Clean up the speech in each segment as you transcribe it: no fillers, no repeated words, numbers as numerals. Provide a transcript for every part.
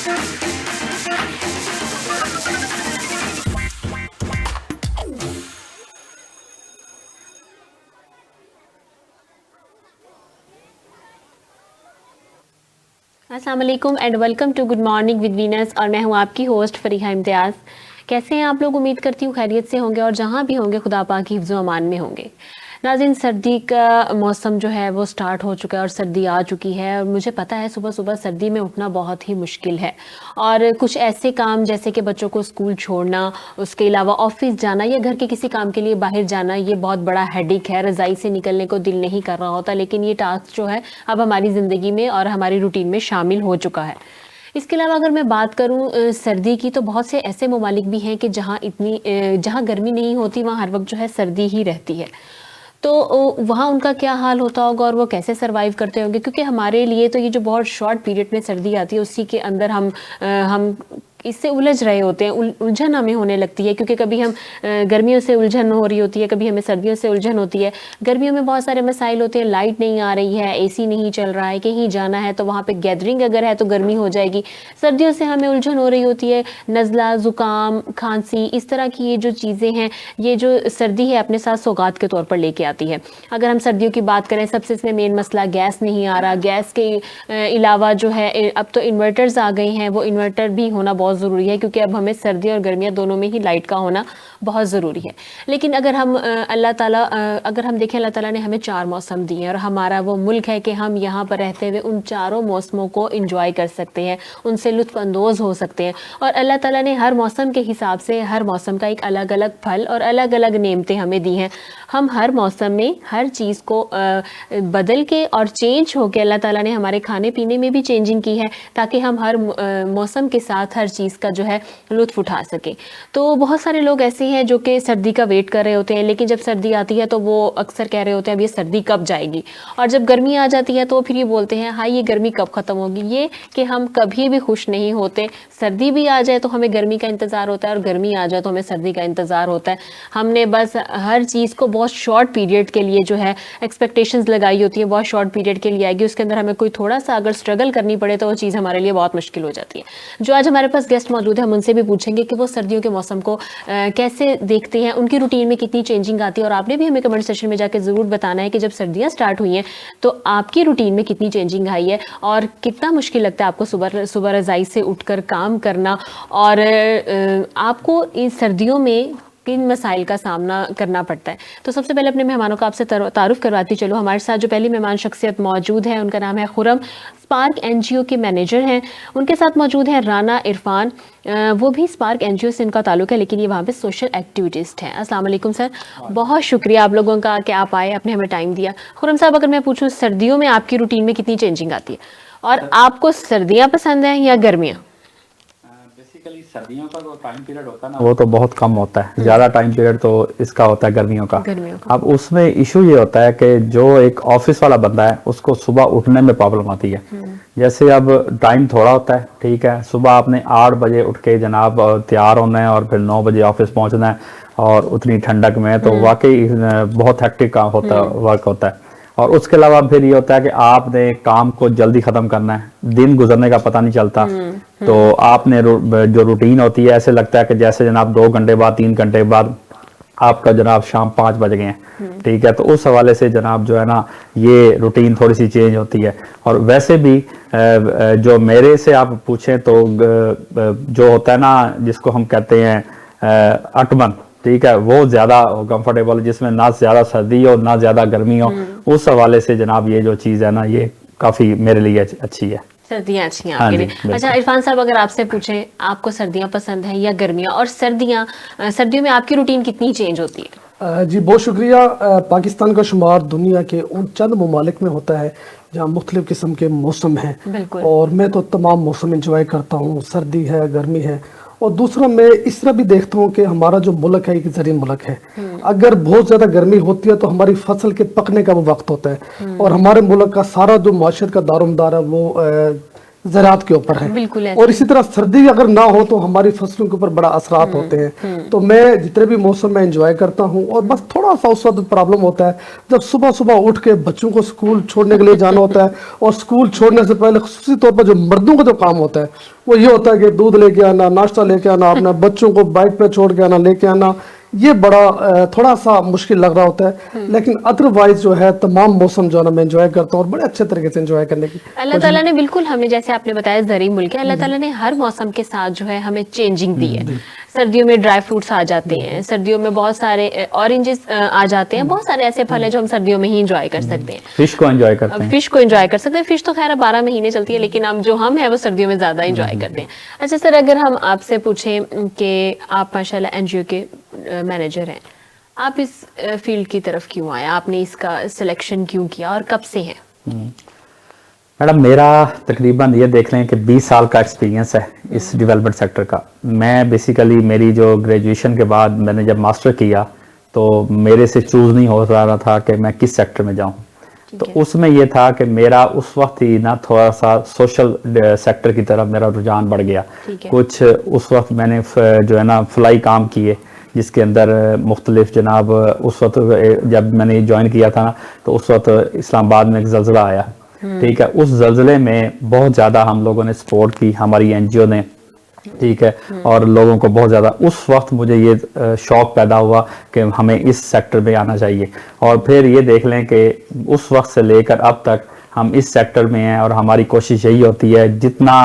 अस्सलाम वालेकुम and welcome to good morning with Venus, और मैं हूँ आपकी होस्ट फरीहा इम्तियाज़। कैसे हैं आप लोग? उम्मीद करती हूँ खैरियत से होंगे और जहाँ भी होंगे खुदा पाक की हिफ्ज़ व अमान में होंगे। नाज़रीन, सर्दी का मौसम जो है वो स्टार्ट हो चुका है और सर्दी आ चुकी है, और मुझे पता है सुबह सुबह सर्दी में उठना बहुत ही मुश्किल है, और कुछ ऐसे काम जैसे कि बच्चों को स्कूल छोड़ना, उसके अलावा ऑफिस जाना या घर के किसी काम के लिए बाहर जाना, ये बहुत बड़ा हेडेक है। रज़ाई से निकलने को दिल नहीं कर रहा होता, लेकिन ये टास्क जो है अब हमारी ज़िंदगी में और हमारी रूटीन में शामिल हो चुका है। इसके अलावा अगर मैं बात करूं सर्दी की, तो बहुत से ऐसे ममालिक भी हैं कि जहां गर्मी नहीं होती वहां हर वक्त जो है सर्दी ही रहती है। तो वहाँ उनका क्या हाल होता होगा और वो कैसे सरवाइव करते होंगे, क्योंकि हमारे लिए तो ये जो बहुत शॉर्ट पीरियड में सर्दी आती है उसी के अंदर हम इससे उलझ रहे होते हैं, उलझन हमें होने लगती है, क्योंकि कभी हम गर्मियों से उलझन हो रही होती है, कभी हमें सर्दियों से उलझन होती है। गर्मियों में बहुत सारे मसाइल होते हैं, लाइट नहीं आ रही है, एसी नहीं चल रहा है, कहीं जाना है तो वहाँ पे गैदरिंग अगर है तो गर्मी हो जाएगी। सर्दियों से हमें उलझन हो रही होती है, नज़ला, ज़ुकाम, खांसी, इस तरह की ये जो चीज़ें हैं, ये जो सर्दी है अपने साथ सौगात के तौर पर लेके आती है। अगर हम सर्दियों की बात करें, सबसे इसमें मेन मसला गैस नहीं आ रहा। गैस के अलावा जो है अब तो इन्वर्टर्स आ गए हैं, वो इन्वर्टर भी होना बहुत ज़रूरी है, क्योंकि अब हमें सर्दियाँ और गर्मियाँ दोनों में ही लाइट का होना बहुत ज़रूरी है। लेकिन अगर हम अगर हम देखें, अल्लाह ताला ने हमें 4 मौसम दिए हैं, और हमारा वो मुल्क है कि हम यहाँ पर रहते हुए उन चारों मौसमों को इंजॉय कर सकते हैं, उनसे लुत्फ़ अंदोज़ हो सकते हैं। और अल्लाह ताला ने हर मौसम के हिसाब से हर मौसम का एक अलग अलग फल और अलग अलग नेमतें हमें दी हैं। हम हर मौसम में हर चीज़ को बदल के और चेंज होकर अल्लाह ताला ने हमारे खाने पीने में भी चेंजिंग की है, ताकि हम हर मौसम के साथ हर चीज़ का जो है लुत्फ़ उठा सकें। तो बहुत सारे लोग ऐसे हैं जो कि सर्दी का वेट कर रहे होते हैं, लेकिन जब सर्दी आती है तो वो अक्सर कह रहे होते हैं अब ये सर्दी कब जाएगी, और जब गर्मी आ जाती है तो फिर ये बोलते हैं हाँ ये गर्मी कब ख़त्म होगी। ये कि हम कभी भी खुश नहीं होते। सर्दी भी आ जाए तो हमें गर्मी का इंतज़ार होता है, और गर्मी आ जाए तो हमें सर्दी का इंतज़ार होता है। हमने बस हर चीज़ को बहुत शॉर्ट पीरियड के लिए जो है एक्सपेक्टेशंस लगाई होती है, बहुत शॉर्ट पीरियड के लिए आएगी, उसके अंदर हमें कोई थोड़ा सा अगर स्ट्रगल करनी पड़े तो वो चीज़ हमारे लिए बहुत मुश्किल हो जाती है। जो आज हमारे पास गेस्ट मौजूद है, हम उनसे भी पूछेंगे कि वो सर्दियों के मौसम को कैसे देखते हैं, उनकी रूटीन में कितनी चेंजिंग आती है। और आपने भी हमें कमेंट सेक्शन में जाकर ज़रूर बताना है कि जब सर्दियाँ स्टार्ट हुई हैं तो आपकी रूटीन में कितनी चेंजिंग आई है, और कितना मुश्किल लगता है आपको सुबह सुबह रज़ाई से उठकर काम करना, और आपको इन सर्दियों में किन मसाइल का सामना करना पड़ता है। तो सबसे पहले अपने मेहमानों का आपसे तारुफ करवाती चलो। हमारे साथ जो पहली मेहमान शख्सियत मौजूद है उनका नाम है खुरम, स्पार्क एनजीओ के मैनेजर हैं। उनके साथ मौजूद है राना इरफान, वो भी स्पार्क एनजीओ से इनका ताल्लुक है, लेकिन ये वहाँ पे सोशल एक्टिविटिस्ट हैं। अस्सलाम वालेकुम सर, बहुत शुक्रिया आप लोगों का कि आप आए, आपने हमें टाइम दिया। खुरम साहब, अगर मैं पूछूँ सर्दियों में आपकी रूटीन में कितनी चेंजिंग आती है, और आपको सर्दियाँ पसंद हैं या गर्मियाँ? सर्दियों का जो टाइम पीरियड होता है ना वो तो बहुत कम होता है, ज़्यादा टाइम पीरियड तो इसका होता है गर्मियों का। अब उसमें इशू ये होता है कि जो एक ऑफिस वाला बंदा है उसको सुबह उठने में प्रॉब्लम आती है। जैसे अब टाइम थोड़ा होता है, ठीक है, सुबह आपने 8 बजे उठ के जनाब तैयार होना है और फिर 9 बजे ऑफिस पहुंचना है, और उतनी ठंडक में तो वाकई बहुत हेक्टिक काम होता है, वर्क होता है। और उसके अलावा फिर ये होता है कि आपने काम को जल्दी खत्म करना है, दिन गुजरने का पता नहीं चलता। तो आपने जो रूटीन होती है, ऐसे लगता है कि जैसे जनाब 2 घंटे बाद 3 घंटे बाद आपका जनाब शाम 5 बज गए हैं, ठीक है। तो उस हवाले से जनाब जो है ना ये रूटीन थोड़ी सी चेंज होती है। और वैसे भी जो मेरे से आप पूछें तो जो होता है ना जिसको हम कहते हैं अटमन, ठीक है, वो ज्यादा कंफर्टेबल, जिसमें ना ज्यादा सर्दी हो ना ज्यादा गर्मी हो, उस हवाले से जनाब ये जो चीज है ना ये काफी मेरे लिए अच्छी है। सर्दियाँ अच्छी हैं आपके लिए। अच्छा इरफान साहब, अगर आपसे पूछें आपको सर्दियाँ पसंद है या गर्मियाँ, और सर्दियों में आपकी रूटीन कितनी चेंज होती है? जी बहुत शुक्रिया। पाकिस्तान का शुमार दुनिया के उन चंद ममालिक में होता है जहाँ मुख्तलिफ किस्म के मौसम हैं, और मैं तो तमाम मौसम इंजॉय करता हूँ, सर्दी है, गर्मी है। और दूसरा मैं इस तरह भी देखता हूँ कि हमारा जो मुल्क है एक ज़री मुल्क है। अगर बहुत ज़्यादा गर्मी होती है तो हमारी फसल के पकने का वो वक्त होता है, और हमारे मुल्क का सारा जो माशरत का दारोमदार है वो ज़राअत के ऊपर है। बिल्कुल और इसी तरह सर्दी अगर ना हो तो हमारी फसलों के ऊपर बड़ा असरात होते हैं। तो मैं जितने भी मौसम में एंजॉय करता हूँ, और बस थोड़ा सा उस वक्त प्रॉब्लम होता है जब सुबह सुबह उठ के बच्चों को स्कूल छोड़ने के लिए जाना होता है, और स्कूल छोड़ने से पहले खुसूसी तौर पर जो मर्दों का जो काम होता है वो ये होता है कि दूध लेके आना, नाश्ता लेके आना, अपना बच्चों को बाइक पे छोड़ के आना, लेके आना, ये बड़ा थोड़ा सा मुश्किल लग रहा होता है। लेकिन अदरवाइज जो है तमाम मौसम जो है ना मैं एंजॉय करता हूँ, और बड़े अच्छे तरीके से एंजॉय करने की। अल्लाह ताला ने बिल्कुल हमें, जैसे आपने बताया ज़रूरी मुल्क है, अल्लाह ताला ने हर मौसम के साथ जो है हमें चेंजिंग दी है। सर्दियों में ड्राई फ्रूट्स आ जाते हैं, सर्दियों में बहुत सारे ऑरेंजेस आ जाते हैं, बहुत सारे ऐसे फल हैं जो हम सर्दियों में ही एंजॉय कर सकते हैं। फिश को एंजॉय करते हैं, फिश को एंजॉय कर सकते हैं। फिश तो खैर 12 महीने चलती है, लेकिन हम है वो सर्दियों में ज्यादा एंजॉय करते हैं। अच्छा सर, अगर हम आपसे पूछें कि आप माशाल्लाह एनजीओ के मैनेजर हैं, आप इस फील्ड की तरफ क्यों आए, आपने इसका सिलेक्शन क्यों किया और कब से है? मैडम मेरा तकरीबन ये देख लें कि 20 साल का एक्सपीरियंस है इस डेवलपमेंट सेक्टर का। मैं बेसिकली मेरी जो ग्रेजुएशन के बाद मैंने जब मास्टर किया तो मेरे से चूज़ नहीं हो रहा था कि मैं किस सेक्टर में जाऊं। तो उसमें ये था कि मेरा उस वक्त ही ना थोड़ा सा सोशल सेक्टर की तरफ मेरा रुझान बढ़ गया। कुछ उस वक्त मैंने जो है ना फ्लाई काम किए, जिसके अंदर मुख्तलिफ जनाब उस वक्त जब मैंने ज्वाइन किया था ना तो उस वक्त इस्लामाबाद में एक ज़लज़ला आया, ठीक है। उस ज़लज़ले में बहुत ज़्यादा हम लोगों ने सपोर्ट की, हमारी एनजीओ ने, ठीक है, और लोगों को बहुत ज़्यादा उस वक्त मुझे ये शौक़ पैदा हुआ कि हमें इस सेक्टर में आना चाहिए। और फिर ये देख लें कि उस वक्त से लेकर अब तक हम इस सेक्टर में हैं, और हमारी कोशिश यही होती है जितना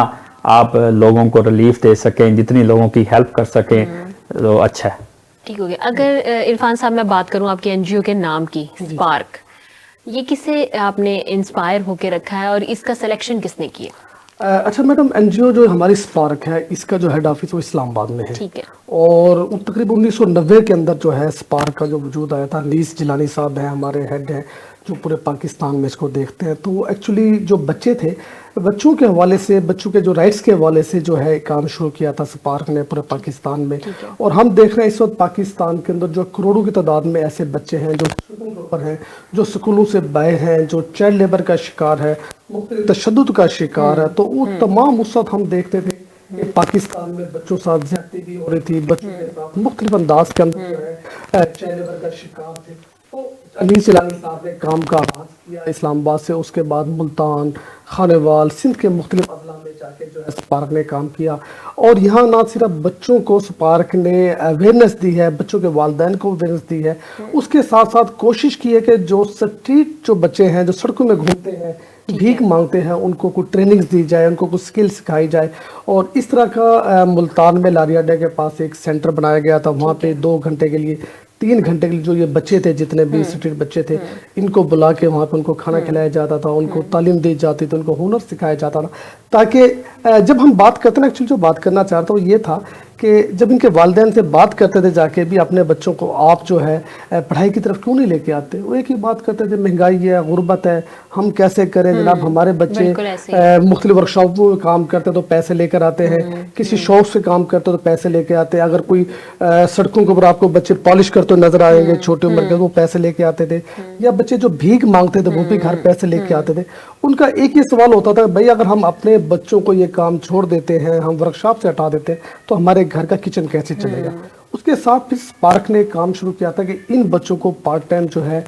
आप लोगों को रिलीफ दे सकें, जितनी लोगों की हेल्प कर सकें तो अच्छा है। ठीक हो गया। अगर इरफान साहब मैं बात करूं आपके एनजीओ के नाम की, स्पार्क, ये किसे आपने इंस्पायर होके रखा है और इसका सिलेक्शन किसने किया? अच्छा मैडम, एनजीओ जो हमारी स्पार्क है इसका जो हेड ऑफिस वो इस्लामाबाद में है। ठीक है। और तकरीबन 1990 के अंदर जो है स्पार्क का जो वजूद आया था, नीस जिलानी साहब हैं हमारे हेड हैं जो पूरे पाकिस्तान में इसको देखते हैं। तो एक्चुअली जो बच्चे थे, बच्चों के हवाले से, बच्चों के जो राइट्स के हवाले से जो है काम शुरू किया था स्पार्क ने पूरे पाकिस्तान में। और हम देख रहे हैं इस वक्त पाकिस्तान के अंदर जो करोड़ों की तादाद में ऐसे बच्चे हैं जो स्कूलों के ऊपर हैं, जो स्कूलों से बाहर हैं, जो चाइल्ड लेबर का शिकार है, मुख्तलिफ तशद्दुद का शिकार है। तो वो तमाम उस वक्त हम देखते थे कि पाकिस्तान में बच्चों के साथ ज्यादती भी हो रही थी, बच्चों के साथ मुख्तलिफ अंदाज के अंदर जो है चाइल्ड लेबर का शिकार थे। तो अली सिलानी साहब ने काम का आगाज किया इस्लामाबाद से, उसके बाद मुल्तान, खानेवाल, सिंध के मुख्तलिफ अजला में जाके जो है स्पार्क ने काम किया। और यहाँ ना सिर्फ बच्चों को स्पार्क ने अवेयरनेस दी है, बच्चों के वालिदैन को अवेयरनेस दी है, उसके साथ साथ कोशिश की है कि जो स्ट्रीट जो बच्चे हैं जो सड़कों में घूमते हैं, भीख मांगते हैं, उनको कुछ ट्रेनिंग्स दी जाए, उनको कुछ स्किल सिखाई जाए। और इस तरह का मुल्तान में लारिया डे के पास एक सेंटर बनाया गया था। वहाँ पे 2 घंटे के लिए, 3 घंटे के लिए जो ये बच्चे थे, जितने भी स्ट्रीट बच्चे थे, इनको बुला के वहाँ पे उनको खाना खिलाया जाता था, उनको तालीम दी जाती थी, उनको हुनर सिखाया जाता था। ताकि जब हम बात करते हैं, एक्चुअली जो बात करना चाहता हूँ ये था कि जब इनके वालिदैन से बात करते थे जाके भी अपने बच्चों को, आप जो है पढ़ाई की तरफ क्यों नहीं लेके आते, वो एक ही बात करते थे, महंगाई है, गुर्बत है, हम कैसे करें जनाब। हमारे बच्चे मुख्तलिफ वर्कशॉपों में काम करते तो पैसे लेकर आते हैं, किसी शौक से काम करते तो पैसे लेके आते हैं। अगर कोई सड़कों के ऊपर आपको बच्चे पॉलिश करते नजर आएंगे छोटी उम्र के, वो पैसे लेके आते थे। या बच्चे जो भीख मांगते थे वो भी घर पैसे लेके आते थे। उनका एक ही सवाल होता था, भाई अगर हम अपने बच्चों को ये काम छोड़ देते हैं, हम वर्कशॉप से हटा देते हैं, तो हमारे घर का किचन कैसे चलेगा। उसके साथ फिर स्पार्क ने काम शुरू किया था कि इन बच्चों को पार्ट टाइम जो है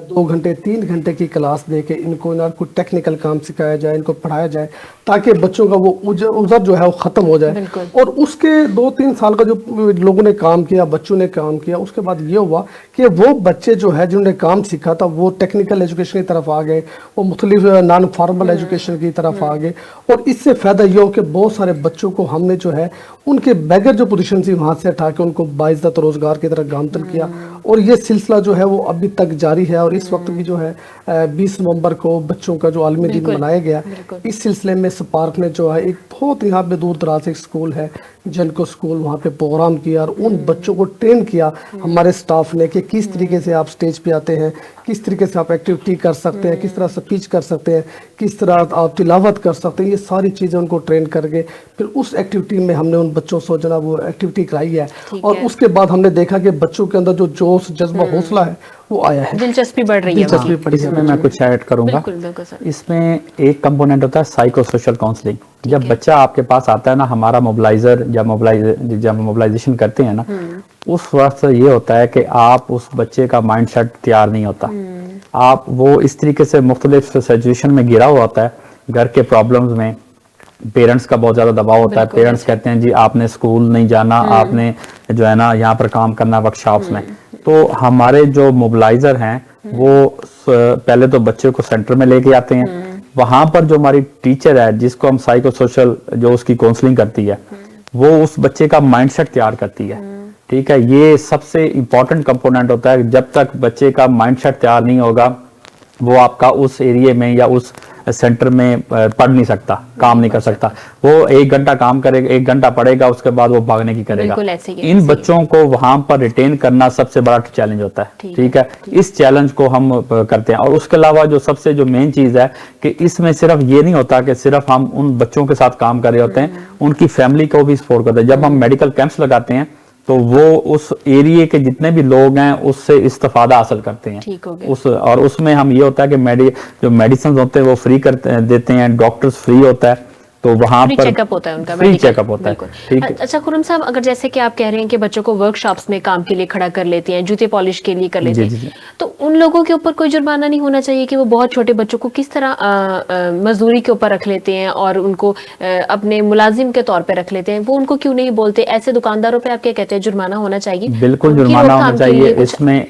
2 घंटे 3 घंटे की क्लास दे के इनको ना कुछ टेक्निकल काम सिखाया जाए, इनको पढ़ाया जाए, ताकि बच्चों का वो उज़र जो है वो ख़त्म हो जाए। और उसके 2-3 साल का जो लोगों ने काम किया, बच्चों ने काम किया, उसके बाद ये हुआ कि वो बच्चे जो है जिन्होंने काम सीखा था वो टेक्निकल एजुकेशन की तरफ आ गए, वो मुख्तलिफ नॉन फॉर्मल एजुकेशन की तरफ आ गए। और इससे फ़ायदा ये हो कि बहुत सारे बच्चों को हमने जो है उनके बैगर जो पोजीशन थी वहाँ से हटा के उनको बाइज़्ज़त रोज़गार की तरफ गामतन किया। और ये सिलसिला जो है वो अभी तक जारी है। और इस वक्त भी जो है 20 नवंबर को बच्चों का जो आलमी दिन मनाया गया, इस सिलसिले में स्पार्क ने जो है एक बहुत यहाँ पे दूर दराज एक स्कूल है जिनको स्कूल, वहाँ पे प्रोग्राम किया और उन बच्चों को ट्रेन किया हमारे स्टाफ ने कि किस तरीके से आप स्टेज पे आते हैं, किस तरीके से आप एक्टिविटी कर सकते हैं, किस तरह स्पीच कर सकते हैं, किस तरह आप तिलावत कर सकते हैं। ये सारी चीज़ें उनको ट्रेन करके फिर उस एक्टिविटी में हमने उन बच्चों से जना वो एक्टिविटी कराई है। और उसके बाद हमने देखा कि बच्चों के अंदर जो जोश, जज्बा, हौसला है وہ آیا ہے, دلچسپی بڑھ رہی ہے. دلچسپی پڑی ہے. اس میں میں کچھ ایڈ کروں گا. بالکل بالکل سر. اس میں ایک کمپوننٹ ہوتا ہے سائیکو سوشل کاؤنسلنگ. جب بچہ آپ کے پاس آتا ہے نا, ہمارا موبلائزر جب موبلائزیشن کرتے ہیں نا, اس وقت یہ ہوتا ہے کہ آپ اس بچے کا مائنڈ سیٹ تیار نہیں ہوتا. آپ وہ اس طریقے سے مختلف سچویشن میں گرا ہوا ہوتا ہے, گھر کے پرابلمز میں, پیرنٹس کا بہت زیادہ دباؤ ہوتا ہے. پیرنٹس کہتے ہیں جی آپ نے اسکول نہیں جانا, آپ نے جو ہے نا یہاں پر کام کرنا ورک شاپس میں. تو ہمارے جو موبلائزر ہیں وہ پہلے تو بچے کو سینٹر میں لے کے آتے ہیں. وہاں پر جو ہماری ٹیچر ہے جس کو ہم سائیکو سوشل جو اس کی کاؤنسلنگ کرتی ہے, وہ اس بچے کا مائنڈ سیٹ تیار کرتی ہے. ٹھیک ہے, یہ سب سے امپورٹنٹ کمپوننٹ ہوتا ہے. جب تک بچے کا مائنڈ سیٹ تیار نہیں ہوگا, وہ آپ کا اس ایریے میں یا اس سینٹر میں پڑھ نہیں سکتا, کام نہیں کر سکتا. وہ 1 گھنٹہ کام کرے گا, 1 گھنٹہ پڑھے گا, اس کے بعد وہ بھاگنے کی کرے گا. ان بچوں کو وہاں پر ریٹین کرنا سب سے بڑا چیلنج ہوتا ہے. ٹھیک ہے, اس چیلنج کو ہم کرتے ہیں. اور اس کے علاوہ جو سب سے جو مین چیز ہے کہ اس میں صرف یہ نہیں ہوتا کہ صرف ہم ان بچوں کے ساتھ کام کر رہے ہوتے ہیں, ان کی فیملی کو بھی سپورٹ کرتے ہیں. جب ہم میڈیکل کیمپس لگاتے ہیں تو وہ اس ایریے کے جتنے بھی لوگ ہیں اس سے استفادہ حاصل کرتے ہیں. اور اس میں ہم یہ ہوتا ہے کہ جو میڈیسنز ہوتے ہیں وہ فری دیتے ہیں, ڈاکٹرز فری ہوتا ہے, تو وہاں پر چیک اپ ہوتا ہے ان کا, فری چیک اپ ہوتا ہے. اچھا خرم صاحب, اگر جیسے کہ آپ کہہ رہے ہیں کہ بچوں کو ورک شاپس میں کام کے لیے کھڑا کر لیتے ہیں, جوتے پالش کے لیے کر لیتے ہیں, تو ان لوگوں کے اوپر کوئی جرمانہ نہیں ہونا چاہیے کہ وہ بہت چھوٹے بچوں کو کس طرح مزدوری کے اوپر رکھ لیتے ہیں اور ان کو اپنے ملازم کے طور پہ رکھ لیتے ہیں؟ وہ ان کو کیوں نہیں بولتے؟ ایسے دکانداروں پہ آپ کیا کہتے ہیں جرمانہ ہونا چاہیے؟ بالکل جرمانہ ہونا چاہیے.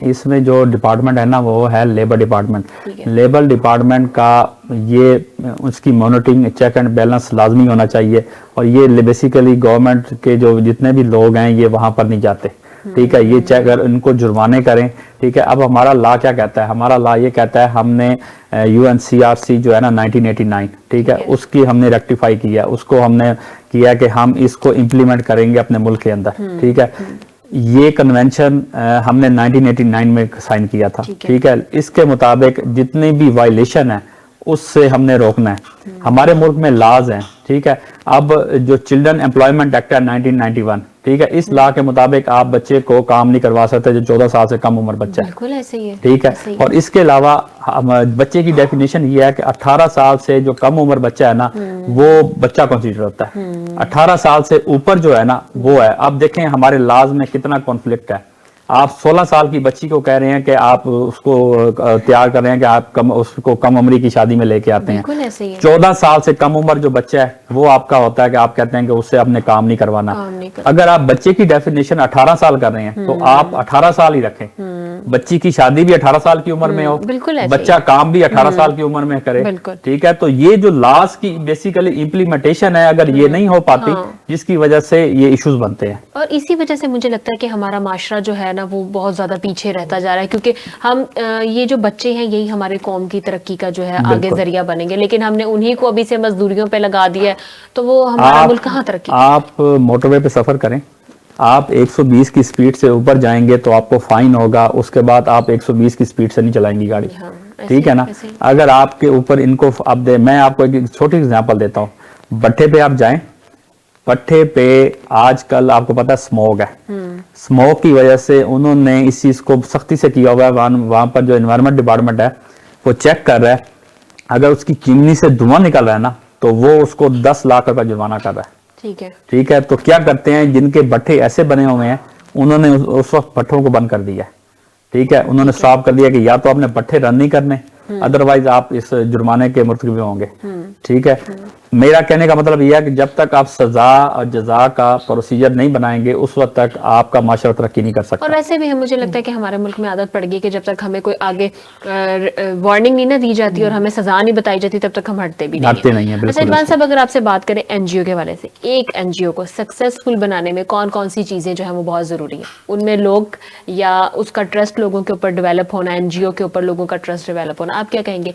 اس میں جو ڈپارٹمنٹ ہے نا وہ ہے لیبر ڈپارٹمنٹ. لیبر ڈپارٹمنٹ کا یہ اس کی مانیٹرنگ, چیک اینڈ بیلنس لازمی ہونا چاہیے. اور یہ بیسیکلی گورنمنٹ کے جو جتنے بھی لوگ ہیں یہ وہاں پر نہیں جاتے. ٹھیک ہے, یہ چیک اگر ان کو جرمانے کریں. ٹھیک ہے, اب ہمارا لا کیا کہتا ہے؟ ہمارا لا یہ کہتا ہے, ہم نے UNCRC جو ہے نا 1989, ٹھیک ہے, اس کی ہم نے ریکٹیفائی کیا, اس کو ہم نے کیا کہ ہم اس کو امپلیمنٹ کریں گے اپنے ملک کے اندر. ٹھیک ہے, یہ کنونشن ہم نے 1989 میں سائن کیا تھا. ٹھیک ہے, اس کے مطابق جتنی بھی وائلیشن ہے اس سے ہم نے روکنا ہے. ہمارے ملک میں لاز ہیں. ٹھیک ہے, اب جو چلڈرن امپلائمنٹ ایکٹ ہے 1991, ٹھیک ہے, اس لا کے مطابق آپ بچے کو کام نہیں کروا سکتے جو 14 سال سے کم عمر بچہ ہے. بالکل ایسے ہی ہے. ٹھیک ہے, اور اس کے علاوہ بچے کی ڈیفینیشن یہ ہے کہ 18 سال سے جو کم عمر بچہ ہے نا وہ بچہ کنسیڈر ہوتا ہے. 18 سال سے اوپر جو ہے نا وہ ہے. اب دیکھیں ہمارے لاز میں کتنا کانفلکٹ ہے. آپ 16 سال کی بچی کو کہہ رہے ہیں کہ آپ اس کو تیار کر رہے ہیں کہ آپ اس کو کم عمری کی شادی میں لے کے آتے ہیں. 14 سال سے کم عمر جو بچہ ہے وہ آپ کا ہوتا ہے کہ آپ کہتے ہیں کہ اس سے آپ نے کام نہیں کروانا. اگر آپ بچے کی ڈیفینیشن 18 سال کر رہے ہیں تو آپ 18 سال ہی رکھیں. بچی کی شادی بھی 18 سال کی عمر میں ہو, بچہ کام بھی 18 سال کی عمر میں کرے. ٹھیک ہے, تو یہ جو لاز کی بیسیکلی امپلیمنٹیشن ہے, اگر یہ نہیں ہو پاتی جس کی وجہ سے یہ ایشوز بنتے ہیں. اور اسی وجہ سے مجھے لگتا ہے کہ ہمارا معاشرہ جو ہے نا وہ بہت زیادہ پیچھے رہتا جا رہا ہے, کیونکہ ہم یہ جو بچے ہیں یہی ہمارے قوم کی ترقی کا جو ہے آگے ذریعہ بنیں گے, لیکن ہم نے انہی کو ابھی سے مزدوریوں پہ لگا دیا ہے, تو وہ ہمارا ملک کہاں ترقی. آپ موٹر وے پہ سفر کریں, آپ 120 کی سپیڈ سے اوپر جائیں گے تو آپ کو فائن ہوگا, اس کے بعد آپ 120 کی سپیڈ سے نہیں چلائیں گی گاڑی. ٹھیک ہے نا, اگر آپ کے اوپر ان کو میں آپ کو ایک چھوٹی ایگزامپل دیتا ہوں. بٹھے پہ آپ جائیں, پٹھے پہ آج کل آپ کو پتا ہے اسموگ ہے. اسموگ کی وجہ سے انہوں نے اس چیز کو سختی سے کیا ہوا ہے. وہاں پر جو انوائرمنٹ ڈپارٹمنٹ ہے وہ چیک کر رہا ہے, اگر اس کی چمنی سے دھواں نکل رہا ہے نا تو وہ اس کو 10 لاکھ کا جرمانہ کر رہا ہے. ٹھیک ہے, تو کیا کرتے ہیں جن کے بٹھے ایسے بنے ہوئے ہیں انہوں نے اس وقت بٹھوں کو بند کر دیا. ٹھیک ہے, انہوں نے اسٹاپ کر دیا کہ یا تو آپ نے بٹھے رن نہیں کرنے, ادروائز آپ اس جرمانے کے مرتکب ہوں گے. ٹھیک ہے, میرا کہنے کا مطلب یہ ہے کہ جب تک آپ سزا اور جزا کا پروسیجر نہیں بنائیں گے اس وقت تک آپ کا معاشرہ ترقی نہیں کر سکتا. اور ویسے بھی مجھے لگتا ہے کہ ہمارے ملک میں عادت پڑ گئی کہ جب تک ہمیں کوئی آگے وارننگ نہیں نہ دی جاتی اور ہمیں سزا نہیں بتائی جاتی تب تک ہم ہٹتے بھی نہیں ہیں. اچھا عرفان صاحب, اگر آپ سے بات کریں NGO کے حوالے سے, ایک NGO کو سکسیسفل بنانے میں کون کون سی چیزیں جو ہیں وہ بہت ضروری ہیں؟ ان میں لوگ یا اس کا ٹرسٹ لوگوں کے اوپر ڈیولپ ہونا, NGO کے اوپر لوگوں کا ٹرسٹ ڈیولپ ہونا, آپ کیا کہیں گے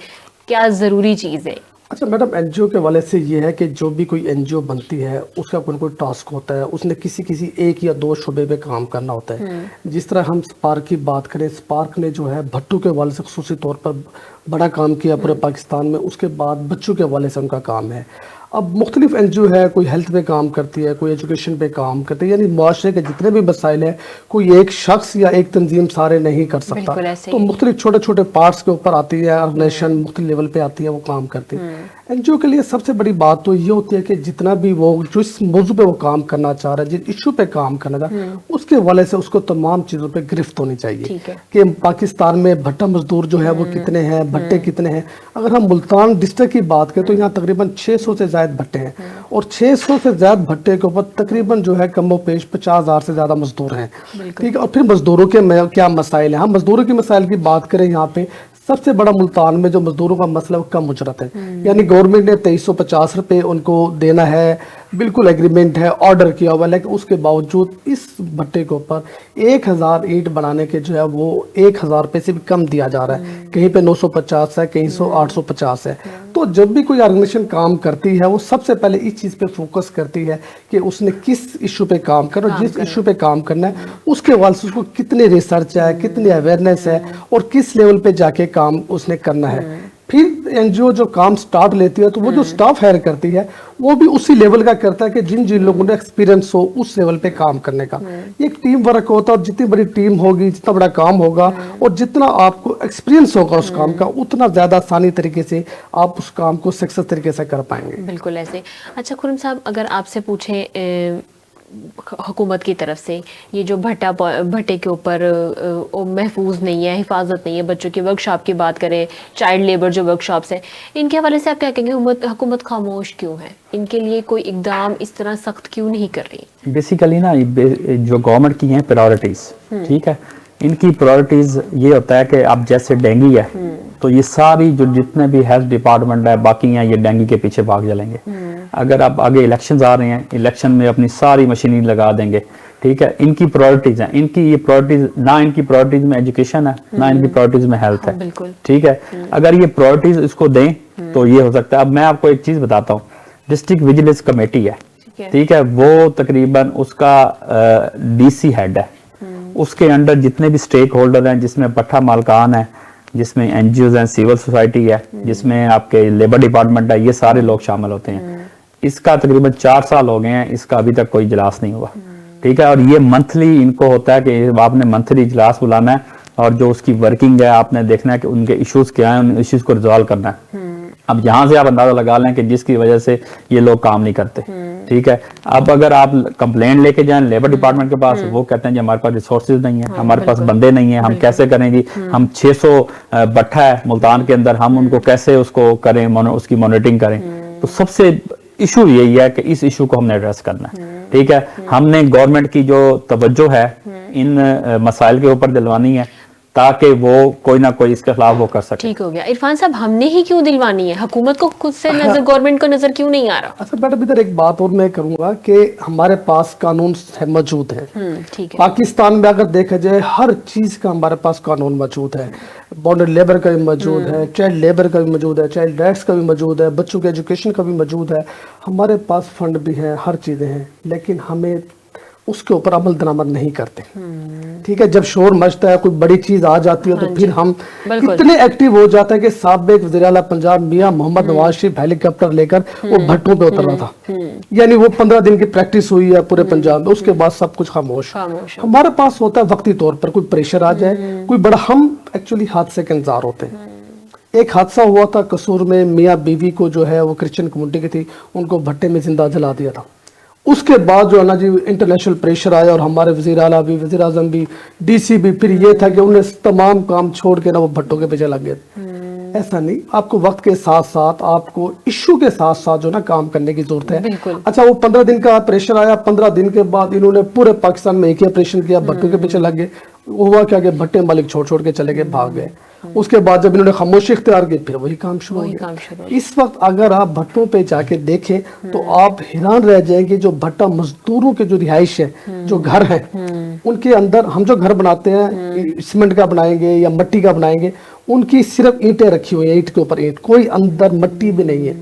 کیا ضروری چیز ہے؟ اچھا میڈم, NGO کے والے سے یہ ہے کہ جو بھی کوئی NGO بنتی ہے اس کا کوئی ٹاسک ہوتا ہے, اس نے کسی ایک یا دو شعبے پہ کام کرنا ہوتا ہے. جس طرح ہم سپارک کی بات کریں, سپارک نے جو ہے بھٹو کے حوالے سے خصوصی طور پر بڑا کام کیا پورے پاکستان میں. اس کے بعد بچوں کے حوالے سے ان کا کام ہے. اب مختلف NGO ہے, کوئی ہیلتھ پہ کام کرتی ہے, کوئی ایجوکیشن پہ کام کرتی ہے, یعنی معاشرے کے جتنے بھی مسائل ہیں کوئی ایک شخص یا ایک تنظیم سارے نہیں کر سکتا, تو مختلف چھوٹے چھوٹے پارٹس کے اوپر آتی ہے, آرگنائزیشن مختلف لیول پہ آتی ہے, وہ کام کرتی ہے. NGO کے لیے سب سے بڑی بات تو یہ ہوتی ہے کہ جتنا بھی وہ جس موضوع پہ وہ کام کرنا چاہ رہا ہے, جس ایشو پہ کام کرنا چاہ رہا ہے, اس کے والے سے اس کو تمام چیزوں پہ گرفت ہونی چاہیے کہ پاکستان میں بھٹا مزدور جو ہے وہ کتنے ہیں, بھٹے کتنے ہیں. اگر ہم ملتان ڈسٹرکٹ کی بات کریں تو یہاں تقریباً 600 سے زائد بھٹے ہیں, اور 600 سے زائد بھٹے کے اوپر تقریباً جو ہے کم و بیش 50,000 سے زیادہ مزدور ہیں. ٹھیک ہے, اور پھر مزدوروں کے کیا مسائل ہیں. ہم مزدوروں کے مسائل کی بات کریں, یہاں پہ سب سے بڑا ملتان میں جو مزدوروں کا مسئلہ وہ کم اجرت ہے, یعنی گورنمنٹ نے 2350 روپے ان کو دینا ہے, بالکل ایگریمنٹ ہے, آرڈر کیا ہوا, لیکن اس کے باوجود اس بھٹے کے اوپر 1000 اینٹ بنانے کے جو ہے وہ 1000 روپے سے بھی کم دیا جا رہا ہے, کہیں پہ 950 ہے, کہیں 850 ہے. تو جب بھی کوئی آرگنائزیشن کام کرتی ہے وہ سب سے پہلے اس چیز پہ فوکس کرتی ہے کہ اس نے کس ایشو پہ کام کرنا, جس ایشو پہ کام کرنا ہے اس کے حوالے سے اس کو کتنے ریسرچ ہے, کتنی اویئرنیس ہے, اور کس لیول پہ جا کے کام اس نے کرنا ہے. پھر NGO جو کام سٹارٹ لیتی ہے تو وہ جو سٹاف ہائر کرتی ہے وہ بھی اسی لیول کا کرتا ہے کہ جن لوگوں نے ایکسپیرینس ہو اس لیول پہ کام کرنے کا. یہ ایک ٹیم ورک ہوتا ہے, اور جتنی بڑی ٹیم ہوگی, جتنا بڑا کام ہوگا, اور جتنا آپ کو ایکسپیرینس ہوگا اس کام کا, اتنا زیادہ آسانی طریقے سے آپ اس کام کو سکسیس طریقے سے کر پائیں گے. بالکل ایسے. اچھا خرم صاحب, اگر آپ سے پوچھیں حکومت کی طرف سے یہ جو بھٹے کے اوپر محفوظ نہیں ہے, حفاظت نہیں ہے, بچوں کی ورک شاپ کی بات کریں, چائلڈ لیبر جو ورک شاپس ہیں, ان کے حوالے سے آپ کیا کہیں گے, حکومت خاموش کیوں ہے, ان کے لیے کوئی اقدام اس طرح سخت کیوں نہیں کر رہی؟ بیسیکلی نا جو گورنمنٹ کی ہیں پرائورٹیز, ٹھیک ہے, ان کی پرائورٹیز یہ ہوتا ہے کہ اب جیسے ڈینگی ہے تو یہ ساری جو جتنے بھی ہیلتھ ڈپارٹمنٹ ہے باقی ہیں یہ ڈینگی کے پیچھے بھاگ چلیں گے. اگر اب آگے الیکشنز آ رہے ہیں, الیکشن میں اپنی ساری مشینری لگا دیں گے, ٹھیک ہے. ان کی پرائورٹیز ہیں, ان کی یہ پرائورٹیز نہ ان کی پرائورٹیز میں ایجوکیشن ہے, نہ ان کی پرائورٹیز میں ہیلتھ ہے, ٹھیک ہے. اگر یہ پرائورٹیز اس کو دیں تو یہ ہو سکتا ہے. اب میں آپ کو ایک چیز بتاتا ہوں, ڈسٹرکٹ ویجیلنس کمیٹی ہے, ٹھیک ہے, وہ تقریباً اس کا DC ہیڈ ہے, اس کے انڈر جتنے بھی سٹیک ہولڈر ہیں, جس میں بٹھا مالکان ہے, جس میں NGOز ہیں, سیول سوسائٹی ہے, جس میں آپ کے لیبر ڈپارٹمنٹ ہے, یہ سارے لوگ شامل ہوتے ہیں. اس کا تقریباً 4 سال ہو گئے ہیں, اس کا ابھی تک کوئی اجلاس نہیں ہوا, ٹھیک ہے. اور یہ منتھلی ان کو ہوتا ہے کہ آپ نے منتھلی اجلاس بلانا ہے, اور جو اس کی ورکنگ ہے آپ نے دیکھنا ہے کہ ان کے ایشوز کیا ہیں, ان ایشوز کو ریزالو کرنا ہے. اب یہاں سے آپ اندازہ لگا لیں کہ جس کی وجہ سے یہ لوگ کام نہیں کرتے, ٹھیک ہے. اب اگر آپ کمپلین لے کے جائیں لیبر ڈپارٹمنٹ کے پاس, وہ کہتے ہیں جی ہمارے پاس ریسورسز نہیں ہیں, ہمارے پاس بندے نہیں ہیں, ہم کیسے کریں جی, ہم 600 بٹھا ہے ملتان کے اندر, ہم ان کو کیسے اس کو کریں, اس کی مانیٹرنگ کریں. تو سب سے ایشو یہی ہے کہ اس ایشو کو ہم نے ایڈریس کرنا ہے, ٹھیک ہے. ہم نے گورنمنٹ کی جو توجہ ہے ان مسائل کے اوپر دلوانی ہے تاکہ وہ کوئی نہ کوئی اس کے خلاف وہ کر سکے. ٹھیک ہو گیا. عرفان صاحب, ہم نے ہی کیوں دلوانی ہے, حکومت کو خود سے نظر, گورنمنٹ کو نظر کیوں نہیں آ رہا؟ اچھا بیٹا, ادھر ایک بات اور میں کروں گا کہ ہمارے پاس قانون موجود ہے. پاکستان میں اگر دیکھا جائے ہر چیز کا ہمارے پاس قانون موجود ہے. بانڈڈ لیبر کا بھی موجود ہے, چائلڈ لیبر کا بھی موجود ہے, چائلڈ رائٹس کا بھی موجود ہے, بچوں کے ایجوکیشن کا بھی موجود ہے. ہمارے پاس فنڈ بھی ہیں, ہر چیزیں ہیں, لیکن ہمیں اس کے اوپر عمل درآمد نہیں کرتے. ٹھیک ہے, جب شور مچتا ہے, کوئی بڑی چیز آ جاتی ہے, تو پھر ہم اتنے ایکٹیو ہو جاتے ہیں کہ سابق وزیر اعلیٰ پنجاب میاں محمد نواز شریف ہیلی کاپٹر لے کر وہ بھٹوں پہ اتر رہا تھا, یعنی وہ 15 دن کی پریکٹس ہوئی ہے پورے پنجاب میں, اس کے بعد سب کچھ خاموش. ہمارے پاس ہوتا ہے وقتی طور پر کوئی پریشر آ جائے, کوئی بڑا, ہم ایکچولی حادثے کے انتظار ہوتے ہیں. ایک حادثہ ہوا تھا قصور میں, میاں بیوی کو جو ہے وہ کرسچن کمیونٹی کی تھی, ان کو بھٹے میں زندہ جلا دیا تھا. اس کے بعد جو ہے نا جی انٹرنیشنل پریشر آیا, اور ہمارے وزیر اعلیٰ بھی, وزیر اعظم بھی, DC بھی, پھر یہ تھا کہ انہیں تمام کام چھوڑ کے نا وہ بھٹوں کے پیچھے لگ گئے. ایسا نہیں, آپ کو وقت کے ساتھ ساتھ, آپ کو ایشو کے ساتھ ساتھ جو نا کام کرنے کی ضرورت ہے. اچھا, وہ 15 دن کا پریشر آیا, 15 دن کے بعد انہوں نے پورے پاکستان میں ایک ہی آپریشن کیا, بھٹوں کے پیچھے لگ گئے. ہوا کیا کہ بھٹے مالک چھوڑ کے چلے گئے, بھاگ گئے. اس کے بعد جب انہوں نے خاموشی اختیار کی, پھر وہی کام شروع ہو گیا. اس وقت اگر آپ بھٹوں پہ جا کے دیکھیں تو آپ حیران رہ جائیں کہ جو بھٹا مزدوروں کے جو رہائش ہے, جو گھر ہیں, ان کے اندر ہم جو گھر بناتے ہیں سیمنٹ کا بنائیں گے یا مٹی کا بنائیں گے, ان کی صرف اینٹیں رکھی ہوئی ہیں, اینٹ کے اوپر اینٹ, کوئی اندر مٹی بھی نہیں ہے.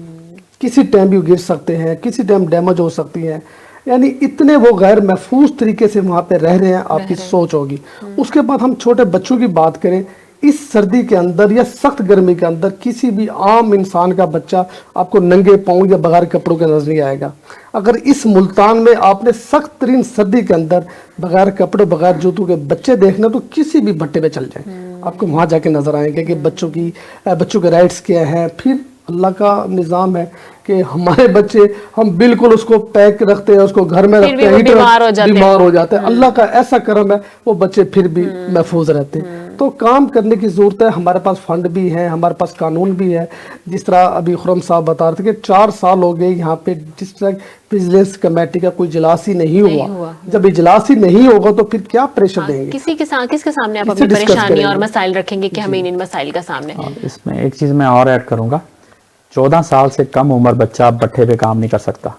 کسی ٹائم بھی گر سکتے ہیں, کسی ٹائم ڈیمیج ہو سکتی ہیں. یعنی اتنے وہ غیر محفوظ طریقے سے وہاں پہ رہ رہے ہیں, آپ کی سوچ ہوگی. اس کے بعد ہم چھوٹے بچوں کی بات کریں, इस सर्दी के अंदर या सख्त गर्मी के अंदर किसी भी आम इंसान का बच्चा आपको नंगे पाँव या बगैर कपड़ों के नजर नहीं आएगा। अगर इस मुल्तान में आपने सख्त तरीन सर्दी के अंदर बगैर कपड़े बगैर जूतों के बच्चे देखना तो किसी भी भट्टे पे चल जाए, आपको वहाँ जाके नजर आएंगे कि बच्चों के राइट्स क्या हैं। फिर अल्लाह का निज़ाम है कि हमारे बच्चे हम बिल्कुल उसको पैक रखते हैं, उसको घर में रखते हैं, बीमार हो जाते हैं। अल्लाह का ऐसा करम है वो बच्चे फिर भी महफूज रहते हैं। तो काम करने की ज़रूरत है, हमारे पास फंड भी है, हमारे पास कानून भी है। जिस तरह अभी खुर्रम साहब बता रहे थे कि 4 साल हो गए यहाँ पे डिस्ट्रिक्ट विजिलेंस कमेटी का कोई इजलास ही नहीं हुआ। जब इजलास ही नहीं होगा तो फिर क्या प्रेशर देंगे? किसके सामने आप अपनी परेशानी और मसाइल रखेंगे कि हमें इन मसाइल का सामने? इसमें एक चीज़ मैं और ऐड करूँगा, 14 साल से कम उम्र बच्चा भट्ठे पे काम नहीं कर सकता।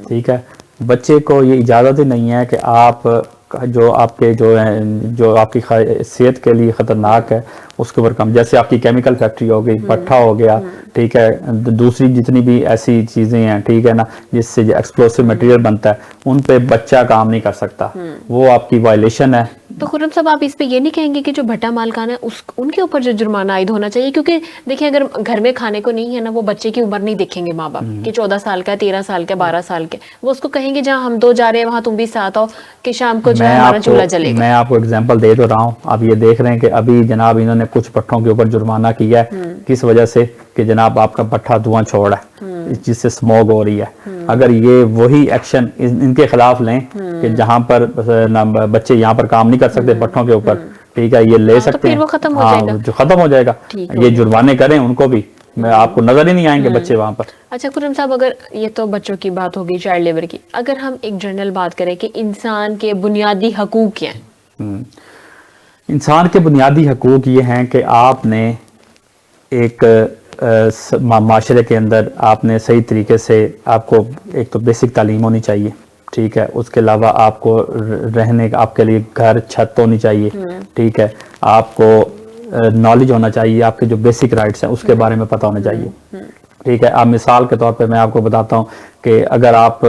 ठीक है, बच्चे को ये इजाज़त ही नहीं है कि आप जो आपकी सेहत के लिए ख़तरनाक है उसके ऊपर काम, जैसे आपकी केमिकल फैक्ट्री हो गई, भट्ठा हो गया, ठीक है, दूसरी जितनी भी ऐसी चीज़ें हैं, ठीक है ना, जिससे एक्सप्लोसिव मटेरियल बनता है, उन पे बच्चा काम नहीं कर सकता, वो आपकी वायलेशन है। तो खुर्रम साहब आप इस पे ये नहीं कहेंगे कि जो भट्टा मालकान है उनके ऊपर जो जुर्माना आयद होना चाहिए? क्योंकि देखिए अगर घर में खाने को नहीं है ना, वो बच्चे की उम्र नहीं देखेंगे माँ बाप कि 14 साल का, 13 साल का, 12 साल के, वो उसको कहेंगे जहाँ हम 2 जा रहे हैं वहाँ तुम भी साथ आओ कि शाम को जो है हमारा चूल्हा जलेगा। मैं आपको एग्जांपल दे तो रहा हूँ। आप ये देख रहे हैं कि अभी जनाब इन्होंने कुछ भट्टों के ऊपर जुर्माना किया है, किस वजह से कि जनाब आपका भट्ठा धुआं छोड़ है, जिससे स्मोक हो रही है। अगर ये वही एक्शन इनके खिलाफ लें कि जहाँ पर बच्चे यहाँ पर काम नहीं कर सकते भट्टों के ऊपर, ठीक है, ये ले सकते हैं, वो खत्म हो जाएगा, जो खत्म हो जाएगा। ये जुर्माने करें उनको भी, मैं आपको नजर ही नहीं आएंगे बच्चे वहां पर। अच्छा खुर्रम साहब, अगर ये तो बच्चों की बात होगी, चाइल्ड लेबर की, अगर हम एक जनरल बात करें कि इंसान के बुनियादी हकूक क्या हैं? इंसान के बुनियादी हकूक ये हैं कि आपने एक माशरे के अंदर आपने सही तरीके से, आपको एक तो बेसिक तालीम होनी चाहिए, ठीक है, उसके अलावा आपको रहने का आपके लिए घर छत होनी चाहिए, ठीक है, आपको नॉलेज होना चाहिए, आपके जो बेसिक राइट्स हैं उसके बारे में पता होना चाहिए, ठीक है। आप मिसाल के तौर पे मैं आपको बताता हूँ कि अगर आप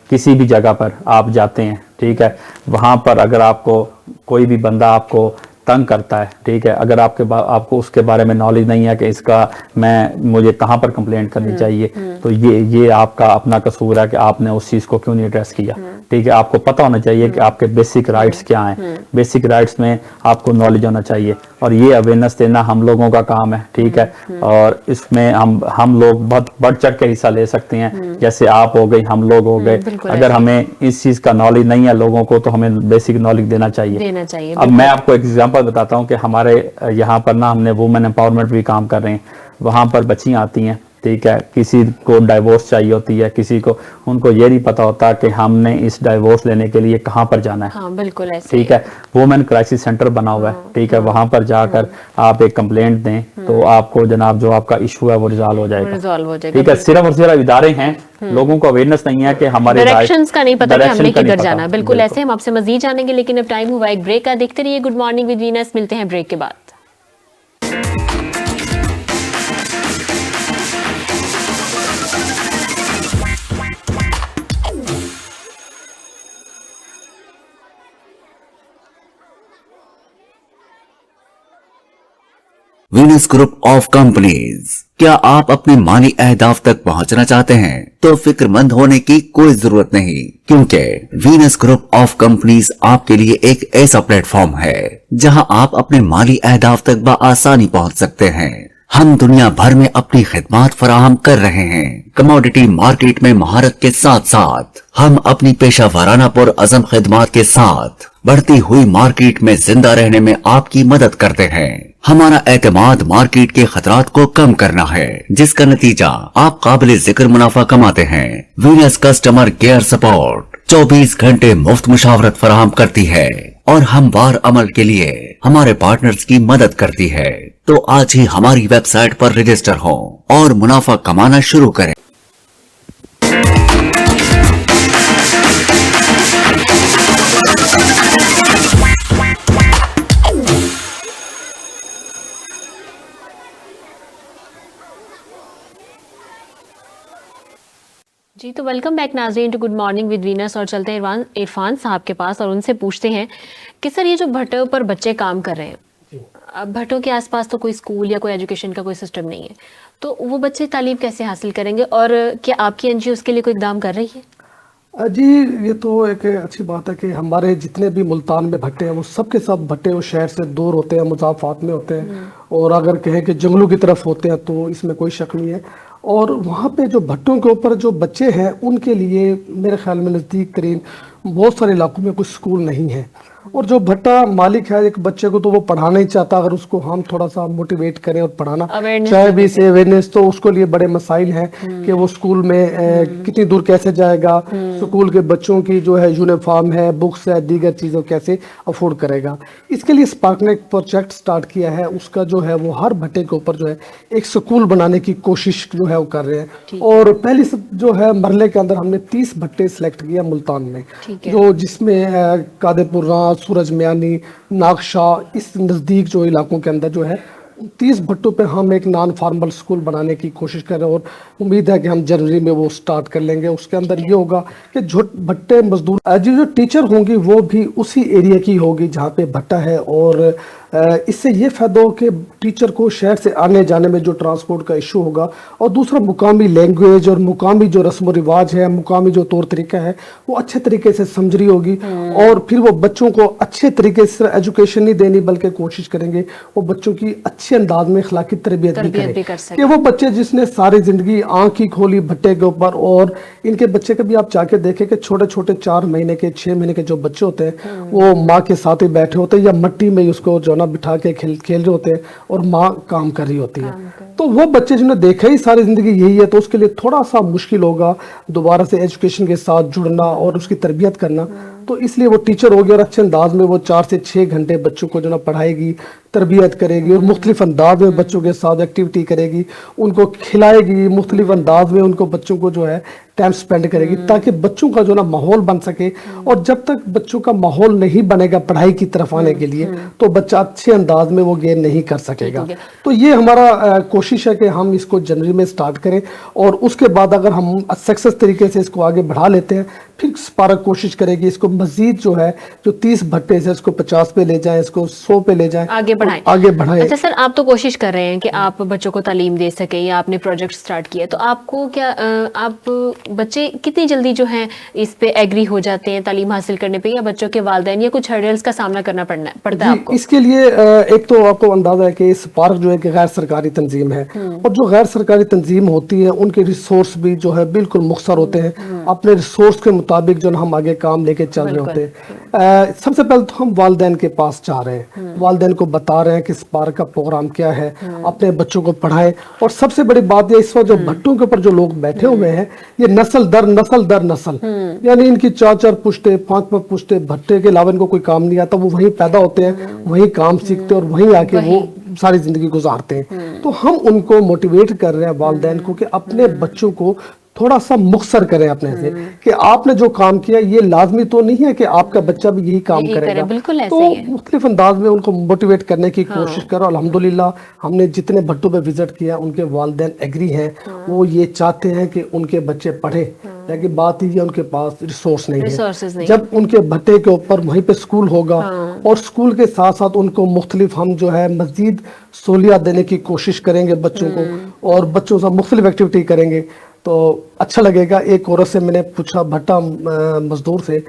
किसी भी जगह पर आप जाते हैं, ठीक है, वहाँ पर अगर आपको कोई भी बंदा आपको तंग करता है, ठीक है, अगर आपको उसके बारे में नॉलेज नहीं है कि मुझे कहाँ पर कंप्लेंट करनी चाहिए, तो ये आपका अपना कसूर है कि आपने उस चीज़ को क्यों नहीं एड्रेस किया, ठीक है। आपको पता होना चाहिए कि आपके बेसिक राइट्स क्या हैं, बेसिक राइट्स में आपको नॉलेज होना चाहिए, और ये अवेयरनेस देना हम लोगों का काम है, ठीक है। और इसमें हम लोग बहुत बढ़ चढ़ के हिस्सा ले सकते हैं, जैसे आप हो गई, हम लोग हो गए। अगर हमें इस चीज़ का नॉलेज नहीं है लोगों को, तो हमें बेसिक नॉलेज देना चाहिए। अब मैं आपको एक एग्जांपल बताता हूँ कि हमारे यहाँ पर ना हमने वुमेन एम्पावरमेंट भी काम कर रहे हैं। वहाँ पर बच्चियाँ आती हैं, ठीक है, किसी को डाइवोर्स चाहिए होती है, किसी को, उनको ये नहीं पता होता कि हमने इस डाइवोर्स लेने के लिए कहाँ पर जाना है। हाँ, बिल्कुल ऐसे, ठीक है, वुमेन क्राइसिस सेंटर बना हुआ है, ठीक है, वहाँ पर जाकर आप एक कंप्लेंट दें तो आपको जनाब जो आपका इशू है वो रिजॉल्व हो जाएगा, ठीक है। सिर्फ और सिर्फ इदारे हैं, लोगों को अवेयरनेस नहीं है कि हमारे डायरेक्शंस का नहीं पता कि हमने किधर जाना है। बिल्कुल ऐसे हम आपसे मजीद जानेंगे, लेकिन अब टाइम हुआ एक ब्रेक का। देखते रहिए गुड मॉर्निंग विद वीनस, मिलते हैं ब्रेक के बाद। वीनस ग्रुप ऑफ कंपनीज, क्या आप अपने माली अहदाफ तक पहुंचना चाहते हैं? तो फिक्रमंद होने की कोई जरूरत नहीं, क्योंकि वीनस ग्रुप ऑफ कंपनीज आपके लिए एक ऐसा प्लेटफॉर्म है जहां आप अपने माली अहदाफ तक बआसानी पहुंच सकते हैं। हम दुनिया भर में अपनी खिदमात फराहम कर रहे हैं। कमोडिटी मार्केट में महारत के साथ साथ हम अपनी पेशा वाराना पुर अज़म खिदमात के साथ बढ़ती हुई मार्केट में जिंदा रहने में आपकी मदद करते हैं। हमारा एतमाद मार्केट के खतरात को कम करना है, जिसका नतीजा आप काबिल जिक्र मुनाफा कमाते हैं। वीनस कस्टमर केयर सपोर्ट 24 घंटे मुफ्त मुशावरत फराहम करती है और हमवार अमल के लिए हमारे पार्टनर्स की मदद करती है। तो आज ही हमारी वेबसाइट पर रजिस्टर हो और मुनाफा कमाना शुरू करें। जी तो वेलकम बैक नाज़रीन to good morning with Venus, और चलते हैं इरफान साहब के पास और उनसे पूछते हैं कि सर ये जो भट्टे पर बच्चे काम कर रहे हैं, अब भट्टों के आसपास तो कोई स्कूल या कोई एजुकेशन का कोई सिस्टम नहीं है, तो वो बच्चे तालीम कैसे हासिल करेंगे, और क्या आपकी एनजीओ उसके लिए कोई इकदाम कर रही है? जी ये तो एक अच्छी बात है कि हमारे जितने भी मुल्तान में भट्टे हैं वो सब के सब भट्टे वो शहर से दूर होते हैं, मुज़ाफ़ात में होते हैं, और अगर कहें कि जंगलों की तरफ होते हैं तो इसमें कोई शक नहीं है। और वहाँ पे जो भट्टों के ऊपर जो बच्चे हैं उनके लिए मेरे ख्याल में नज़दीक तरीन बहुत सारे इलाकों में कुछ स्कूल नहीं है, और जो भट्टा मालिक है एक बच्चे को तो वो पढ़ाना ही चाहता, अगर उसको हम थोड़ा सा मोटिवेट करें और पढ़ाना चाहे भी से अवेयरनेस, तो उसको लिए बड़े मसाइल हैं कि वो स्कूल में कितनी दूर कैसे जाएगा, स्कूल के बच्चों की जो है यूनिफॉर्म है, बुक्स है, दीगर चीज़ों कैसे अफोर्ड करेगा। इसके लिए स्पार्क ने एक प्रोजेक्ट स्टार्ट किया है, उसका जो है वो हर भट्टे के ऊपर जो है एक स्कूल बनाने की कोशिश जो है वो कर रहे हैं। और पहली जो है मरले के अंदर हमने 30 भट्टे सिलेक्ट किया मुल्तान में, जो जिसमें कादेपुर, सूरज मियानी, नागशाह, इस नज़दीक जो इलाकों के अंदर जो है 30 भट्टों पे हम एक नॉन फॉर्मल स्कूल बनाने की कोशिश कर रहे हैं, और उम्मीद है कि हम जनवरी में वो स्टार्ट कर लेंगे। उसके अंदर ये होगा कि जो भट्टे मजदूर जो टीचर होंगी वो भी उसी एरिया की होगी जहाँ पे भट्टा है, और इससे ये फ़ायदा हो कि टीचर को शहर से आने जाने में जो ट्रांसपोर्ट का इशू होगा, और दूसरा मुकामी लैंग्वेज और मुकामी जो रस्म रिवाज है, मुकामी जो तौर तरीका है वो अच्छे तरीके से समझ रही होगी, और फिर वो बच्चों को अच्छे तरीके से एजुकेशन नहीं देनी बल्कि कोशिश करेंगे वो बच्चों की अच्छे अंदाज में अखलाकी तरबियत भी करें, कि वो बच्चे जिसने सारी ज़िंदगी आँख ही खोली भट्टे के ऊपर। और इनके बच्चे कभी आप जाके देखें कि छोटे छोटे 4 महीने के 6 महीने के जो बच्चे होते हैं वो माँ के साथ ही बैठे होते हैं या मिट्टी में उसको जो ना बिठा के खेल रहे होते हैं, और माँ काम कर रही होती है। तो वो बच्चे जिन्होंने देखा ही सारी ज़िंदगी यही है, तो उसके लिए थोड़ा सा मुश्किल होगा दोबारा से एजुकेशन के साथ जुड़ना और उसकी तरबियत करना। तो इसलिए वो टीचर होगी और अच्छे अंदाज में वो 4 से 6 घंटे बच्चों को जो ना पढ़ाएगी, तरबियत करेगी, और मुख्तलिफ अंदाज में बच्चों के साथ एक्टिविटी करेगी, उनको खिलाएगी, मुख्तलिफ अंदाज में उनको बच्चों को जो है टाइम स्पेंड करेगी, ताकि बच्चों का जो ना माहौल बन सके। और जब तक बच्चों का माहौल नहीं बनेगा पढ़ाई की तरफ आने के लिए, तो बच्चा अच्छे अंदाज में वो गेन नहीं कर सकेगा। तो ये हमारा कोशिश है कि हम इसको जनवरी में स्टार्ट करें, और उसके बाद अगर हम सक्सेस तरीके से इसको आगे बढ़ा लेते हैं, फिर स्पार्क कोशिश करेगी इसको मजीद जो है जो 30 भट्टे से इसको 50 पे ले जाएं, इसको 100 पे ले जाएं, आगे बढ़ाएं। अच्छा सर, आप तो कोशिश कर रहे हैं कि आप बच्चों को तालीम दे सकें, या आपने प्रोजेक्ट स्टार्ट किया, तो आपको क्या आप बच्चे कितनी जल्दी जो है इस पे एग्री हो जाते हैं तालीम हासिल करने पे, या बच्चों के वालिदैन या कुछ हर्डल्स का सामना करना पड़ता है आपको? इसके लिए एक तो आपको अंदाजा है कि स्पार्क जो है कि गैर सरकारी तंजीम है, और जो गैर सरकारी तंजीम होती है उनके रिसोर्स भी जो है बिल्कुल मुख्तसर होते हैं, अपने रिसोर्स के मुताबिक जो हम आगे काम लेके चल रहे होते हैं। सबसे पहले तो हम वालिदैन के पास जा रहे हैं, वालिदैन को बता रहे हैं कि स्पार्क का प्रोग्राम क्या है, अपने बच्चों को पढ़ाएं। और सबसे बड़ी बात ये, इस वक्त जो भट्टों के ऊपर जो लोग बैठे हुए हैं ये नस्ल दर नस्ल, यानी इनकी 4 पुश्ते 5 पुश्ते भट्टे के अलावा इनको कोई काम नहीं आता, वो वहीं पैदा होते हैं, वहीं काम सीखते हैं और वहीं आके वो सारी जिंदगी गुजारते हैं। तो हम उनको मोटिवेट कर रहे हैं वालिदैन को कि अपने बच्चों को थोड़ा सा मुख्तर करें अपने से, कि आपने जो काम किया ये लाजमी तो नहीं है कि आपका बच्चा भी यही काम करेगा। तो मुख्तलिफ अंदाज में उनको मोटिवेट करने की कोशिश करो। अल्हम्दुलिल्लाह हमने जितने भट्टों पे विजिट किया उनके वालिदैन एग्री हैं, वो ये चाहते हैं कि उनके बच्चे पढ़े, लेकिन बात ये उनके पास रिसोर्स नहीं है। जब उनके भट्टे के ऊपर वहीं पे स्कूल होगा, और स्कूल के साथ साथ उनको मुख्तलिफ हम जो है मजीद सहूलियत देने की कोशिश करेंगे बच्चों को, और बच्चों से मुख्तलिफ एक्टिविटी करेंगे तो अच्छा लगेगा। एक औरत से मैंने पूछा, भट्टा मजदूर से,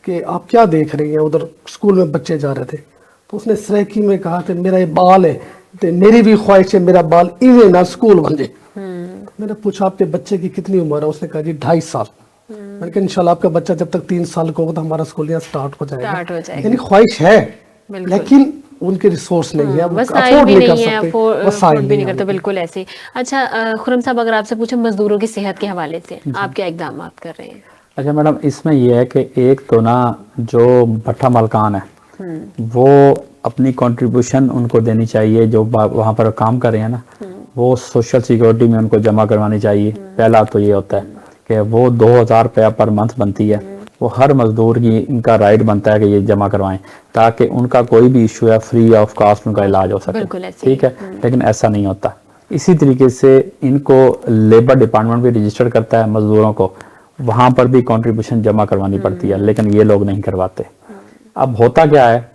कि आप क्या देख रही हैं, उधर स्कूल में बच्चे जा रहे थे, तो उसने सरेकी में कहा कि मेरा ये बाल है, तो मेरी भी ख्वाहिश है मेरा बाल इवे ना स्कूल बन जाए। मैंने पूछा आपके बच्चे की कितनी उम्र है, उसने कहा जी 2.5 साल। मैंने कहा इंशाल्लाह आपका बच्चा जब तक 3 साल का होगा तो हमारा स्कूल यहाँ स्टार्ट हो जाएगा। यानी ख्वाहिश है, लेकिन उनके रिसोर्स नहीं है, अफोर्ड नहीं कर सकते, अफोर्ड भी नहीं करते। बिल्कुल ऐसे। अच्छा खुरम साहब, अगर आपसे पूछे मजदूरों की सेहत के हवाले से आप क्या इकदाम कर रहे हैं? अच्छा मैडम, इसमें यह है कि एक तो ना जो भट्टा मालकान है वो अपनी कंट्रीब्यूशन उनको देनी चाहिए, जो वहाँ पर काम कर रहे हैं ना, वो सोशल सिक्योरिटी में उनको जमा करवानी चाहिए। पहला तो ये होता है कि वो 2000 रुपया पर मंथ बनती है, वो हर मजदूर की इनका राइट बनता है कि ये जमा करवाएं, ताकि उनका कोई भी इशू है फ्री ऑफ कॉस्ट उनका इलाज हो सके। ठीक है, लेकिन ऐसा नहीं होता। इसी तरीके से इनको लेबर डिपार्टमेंट भी रजिस्टर करता है मजदूरों को, वहाँ पर भी कंट्रीब्यूशन जमा करवानी पड़ती है, लेकिन ये लोग नहीं करवाते। अब होता क्या है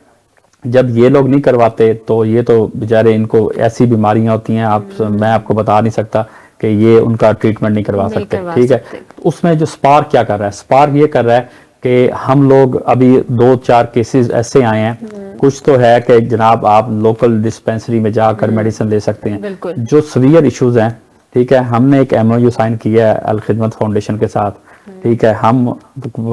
جب یہ لوگ نہیں کرواتے تو یہ تو بیچارے ان کو ایسی بیماریاں ہوتی ہیں میں آپ کو بتا نہیں سکتا کہ یہ ان کا ٹریٹمنٹ نہیں کروا سکتے. ٹھیک ہے, اس میں جو اسپارک کیا کر رہا ہے, اسپارک یہ کر رہا ہے کہ ہم لوگ ابھی 2-4 کیسز ایسے آئے ہیں, کچھ تو ہے کہ جناب آپ لوکل ڈسپینسری میں جا کر میڈیسن لے سکتے ہیں, جو سیویئر ایشوز ہیں. ٹھیک ہے, ہم نے ایک MOU سائن کیا ہے الخدمت فاؤنڈیشن کے ساتھ. ٹھیک ہے, ہم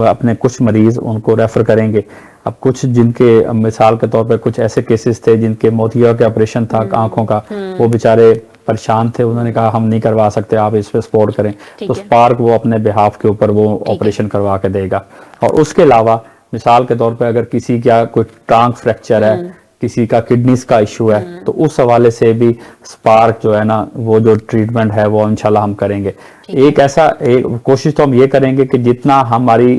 اپنے کچھ مریض ان کو ریفر کریں گے. اب کچھ جن کے مثال کے طور پہ کچھ ایسے کیسز تھے جن کے موتیا کے آپریشن تھا آنکھوں کا, وہ بیچارے پریشان تھے, انہوں نے کہا ہم نہیں کروا سکتے, آپ اس پہ سپورٹ کریں. تو اسپارک وہ اپنے بہاف کے اوپر وہ آپریشن کروا کے دے گا. اور اس کے علاوہ مثال کے طور پہ اگر کسی کا کوئی ٹانگ فریکچر ہے, کسی کا کڈنیز کا ایشو ہے, تو اس حوالے سے بھی اسپارک جو ہے نا وہ جو ٹریٹمنٹ ہے وہ انشاءاللہ ہم کریں گے. ایک کوشش تو ہم یہ کریں گے کہ جتنا ہماری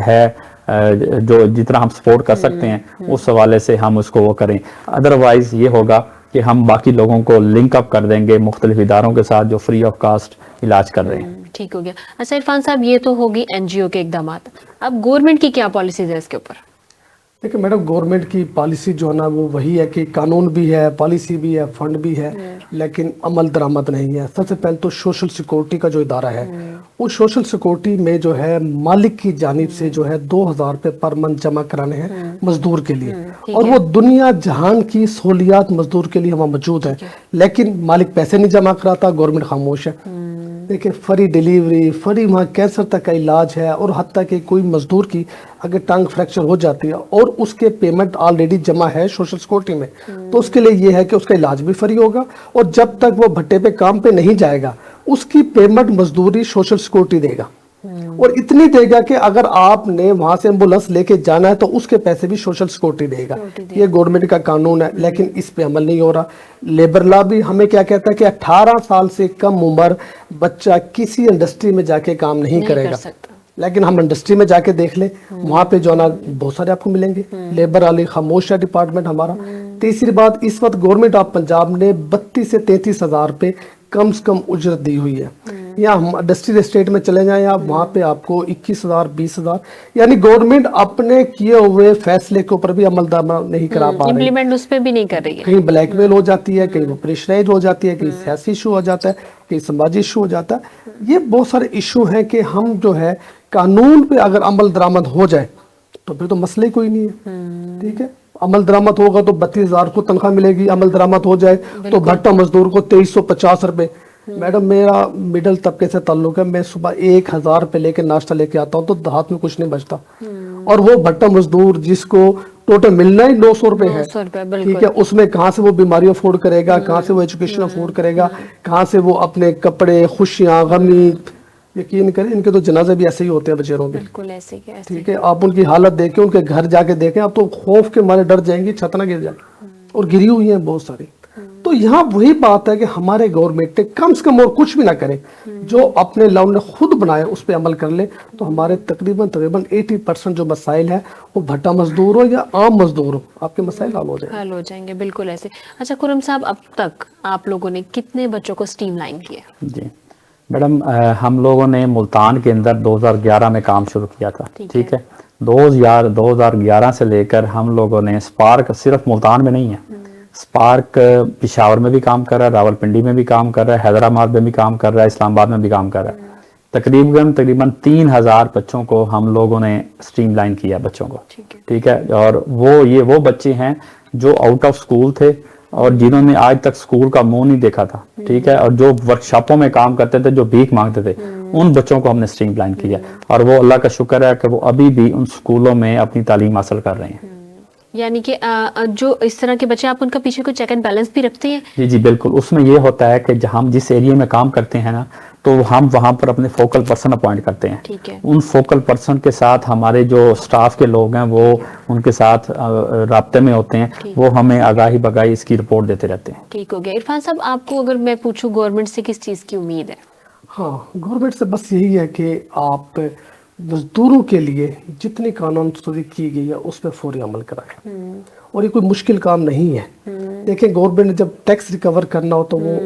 ہے جو جتنا ہم سپورٹ کر سکتے ہیں اس حوالے سے ہم اس کو وہ کریں. ادروائز یہ ہوگا کہ ہم باقی لوگوں کو لنک اپ کر دیں گے مختلف اداروں کے ساتھ جو فری آف کاسٹ علاج کر رہے ہیں. ٹھیک ہو گیا. اچھا عرفان صاحب, یہ تو ہوگی NGO کے اقدامات, اب گورنمنٹ کی کیا پالیسیز ہے اس کے اوپر؟ دیکھیں میڈم, گورنمنٹ کی پالیسی جو ہے نا وہ وہی ہے کہ قانون بھی ہے, پالیسی بھی ہے, فنڈ بھی ہے, لیکن عمل درآمد نہیں ہے. سب سے پہلے تو سوشل سیکورٹی کا جو ادارہ ہے, اس سوشل سیکورٹی میں جو ہے مالک کی جانب سے جو ہے 2000 روپے پر منتھ جمع کرانے ہیں مزدور کے لیے, اور وہ دنیا جہان کی سہولیات مزدور کے لیے وہاں موجود ہے, لیکن مالک پیسے نہیں جمع کراتا, گورنمنٹ خاموش ہے. دیکھیں فری ڈیلیوری, فری وہاں کینسر تک کا علاج ہے, اور حتیٰ کہ کوئی مزدور کی اگر ٹانگ فریکچر ہو جاتی ہے اور اس کے پیمنٹ آلریڈی جمع ہے سوشل سیکورٹی میں, تو اس کے لیے یہ ہے کہ اس کا علاج بھی فری ہوگا, اور جب تک وہ بھٹے پہ کام پہ نہیں جائے گا اس کی پیمنٹ مزدوری سوشل سیکورٹی دے گا, اور اتنی دے گا کہ اگر آپ نے وہاں سے ایمبولینس لے کے جانا ہے تو اس کے پیسے بھی سوشل سیکورٹی دے گا. یہ گورنمنٹ کا قانون ہے, لیکن اس پہ عمل نہیں ہو رہا. لیبر لا بھی ہمیں کیا کہتا ہے کہ 18 سال سے کم عمر بچہ کسی انڈسٹری میں جا کے کام نہیں کرے گا, لیکن ہم انڈسٹری میں جا کے دیکھ لیں, وہاں پہ جو نا بہت سارے آپ کو ملیں گے. لیبر والی خاموش ہے ڈپارٹمنٹ ہمارا. تیسری بات, اس وقت گورنمنٹ آف پنجاب نے 32 سے 33 ہزار روپے کم سے کم اجرت دی ہوئی ہے. یا ہم انڈسٹریل اسٹیٹ میں چلے جائیں آپ, وہاں پہ آپ کو 21,000 20,000, یعنی گورنمنٹ اپنے کیے ہوئے فیصلے کے اوپر بھی عمل درآمد نہیں کرا پا رہی, امپلیمنٹ اس پہ بھی نہیں کر رہی ہے. کہیں بلیک میل ہو جاتی ہے, کہیں وہ پریشرائز ہو جاتی ہے, کہیں سیاسی ایشو ہو جاتا ہے, کہیں سماجی ایشو ہو جاتا ہے. یہ بہت سارے ایشو ہیں کہ ہم جو ہے قانون پہ اگر عمل درآمد ہو جائے تو پھر تو مسئلہ ہی کوئی نہیں ہے. ٹھیک ہے, عمل درآمد ہوگا تو 32,000 کو تنخواہ ملے گی, عمل درآمد ہو جائے تو بھٹا مزدور کو 2350 روپے. میڈم میرا مڈل طبقے سے تعلق ہے, میں صبح 1000 روپے لے کے ناشتہ لے کے آتا ہوں تو ہاتھ میں کچھ نہیں بچتا, اور وہ بھٹا مزدور جس کو ٹوٹل ملنا ہی 900 روپے ہے, ٹھیک ہے, اس میں کہاں سے وہ بیماری افورڈ کرے گا, کہاں سے وہ ایجوکیشن افورڈ کرے گا, کہاں سے وہ اپنے کپڑے, خوشیاں, غمی. یقین کریں ان کے تو جنازے بھی ایسے ہی ہوتے ہیں بیچاروں کے, بالکل ایسے ہی. ٹھیک ہے, آپ ان کی حالت دیکھیں, ان کے گھر جا کے دیکھیں, آپ تو خوف کے مارے ڈر جائیں گے چھت نہ گر جائے, اور گری ہوئی ہیں بہت ساری. تو یہاں وہی بات ہے کہ ہمارے گورنمنٹ کم سے کم اور کچھ بھی نہ کرے, جو اپنے لاؤ نے خود بنایا اس پہ عمل کر لے, تو ہمارے تقریباً 80% جو مسائل ہیں وہ بھٹا مزدور ہو یا عام مزدور ہو, آپ کے مسائل حل ہو جائیں گے. بالکل ایسے. اچھا خرم صاحب, اب تک آپ لوگوں نے کتنے بچوں کو اسٹریم لائن کیا؟ جی میڈم, ہم لوگوں نے ملتان کے اندر 2011 میں کام شروع کیا تھا. ٹھیک ہے, 2011 سے لے کر ہم لوگوں نے اسپارک صرف ملتان میں نہیں ہے, اسپارک پشاور میں بھی کام کر رہا ہے, راول پنڈی میں بھی کام کر رہا ہے, حیدرآباد میں بھی کام کر رہا ہے, اسلام آباد میں بھی کام کر رہا ہے. تقریباً 3000 بچوں کو ہم لوگوں نے اسٹریم لائن کیا بچوں کو. ٹھیک ہے, اور وہ بچے ہیں جو آؤٹ آف اسکول تھے اور جنہوں نے آج تک اسکول کا منہ نہیں دیکھا تھا. ٹھیک ہے, اور جو ورکشاپوں میں کام کرتے تھے, جو بھیک مانگتے تھے, ان بچوں کو ہم نے اسٹریم لائن کیا, اور وہ اللہ کا شکر ہے کہ وہ ابھی بھی ان اسکولوں میں اپنی تعلیم حاصل کر رہے ہیں. یعنی کہ جو اس طرح کے بچے, آپ ان کا پیچھے کوئی چیک اینڈ بیلنس بھی رکھتے ہیں؟ جی جی بالکل. اس میں یہ ہوتا ہے کہ ہم جس ایریے میں کام کرتے ہیں نا, تو ہم وہاں پر اپنے فوکل پرسن اپوائنٹ کرتے ہیں. ان فوکل پرسن کے ساتھ ہمارے جو سٹاف کے لوگ ہیں وہ ان کے ساتھ رابطے میں ہوتے ہیں, وہ ہمیں آگاہی بگاہی اس کی رپورٹ دیتے رہتے ہیں. ٹھیک ہو گیا. عرفان صاحب, آپ کو اگر میں پوچھوں گورنمنٹ سے کس چیز کی امید ہے؟ ہاں, گورنمنٹ سے بس یہی ہے کہ آپ مزدوروں کے لیے جتنی قانون سازی کی گئی ہے اس پہ فوری عمل کرائیں, اور یہ کوئی مشکل کام نہیں ہے. دیکھیں گورنمنٹ نے جب ٹیکس ریکور کرنا ہو تو وہ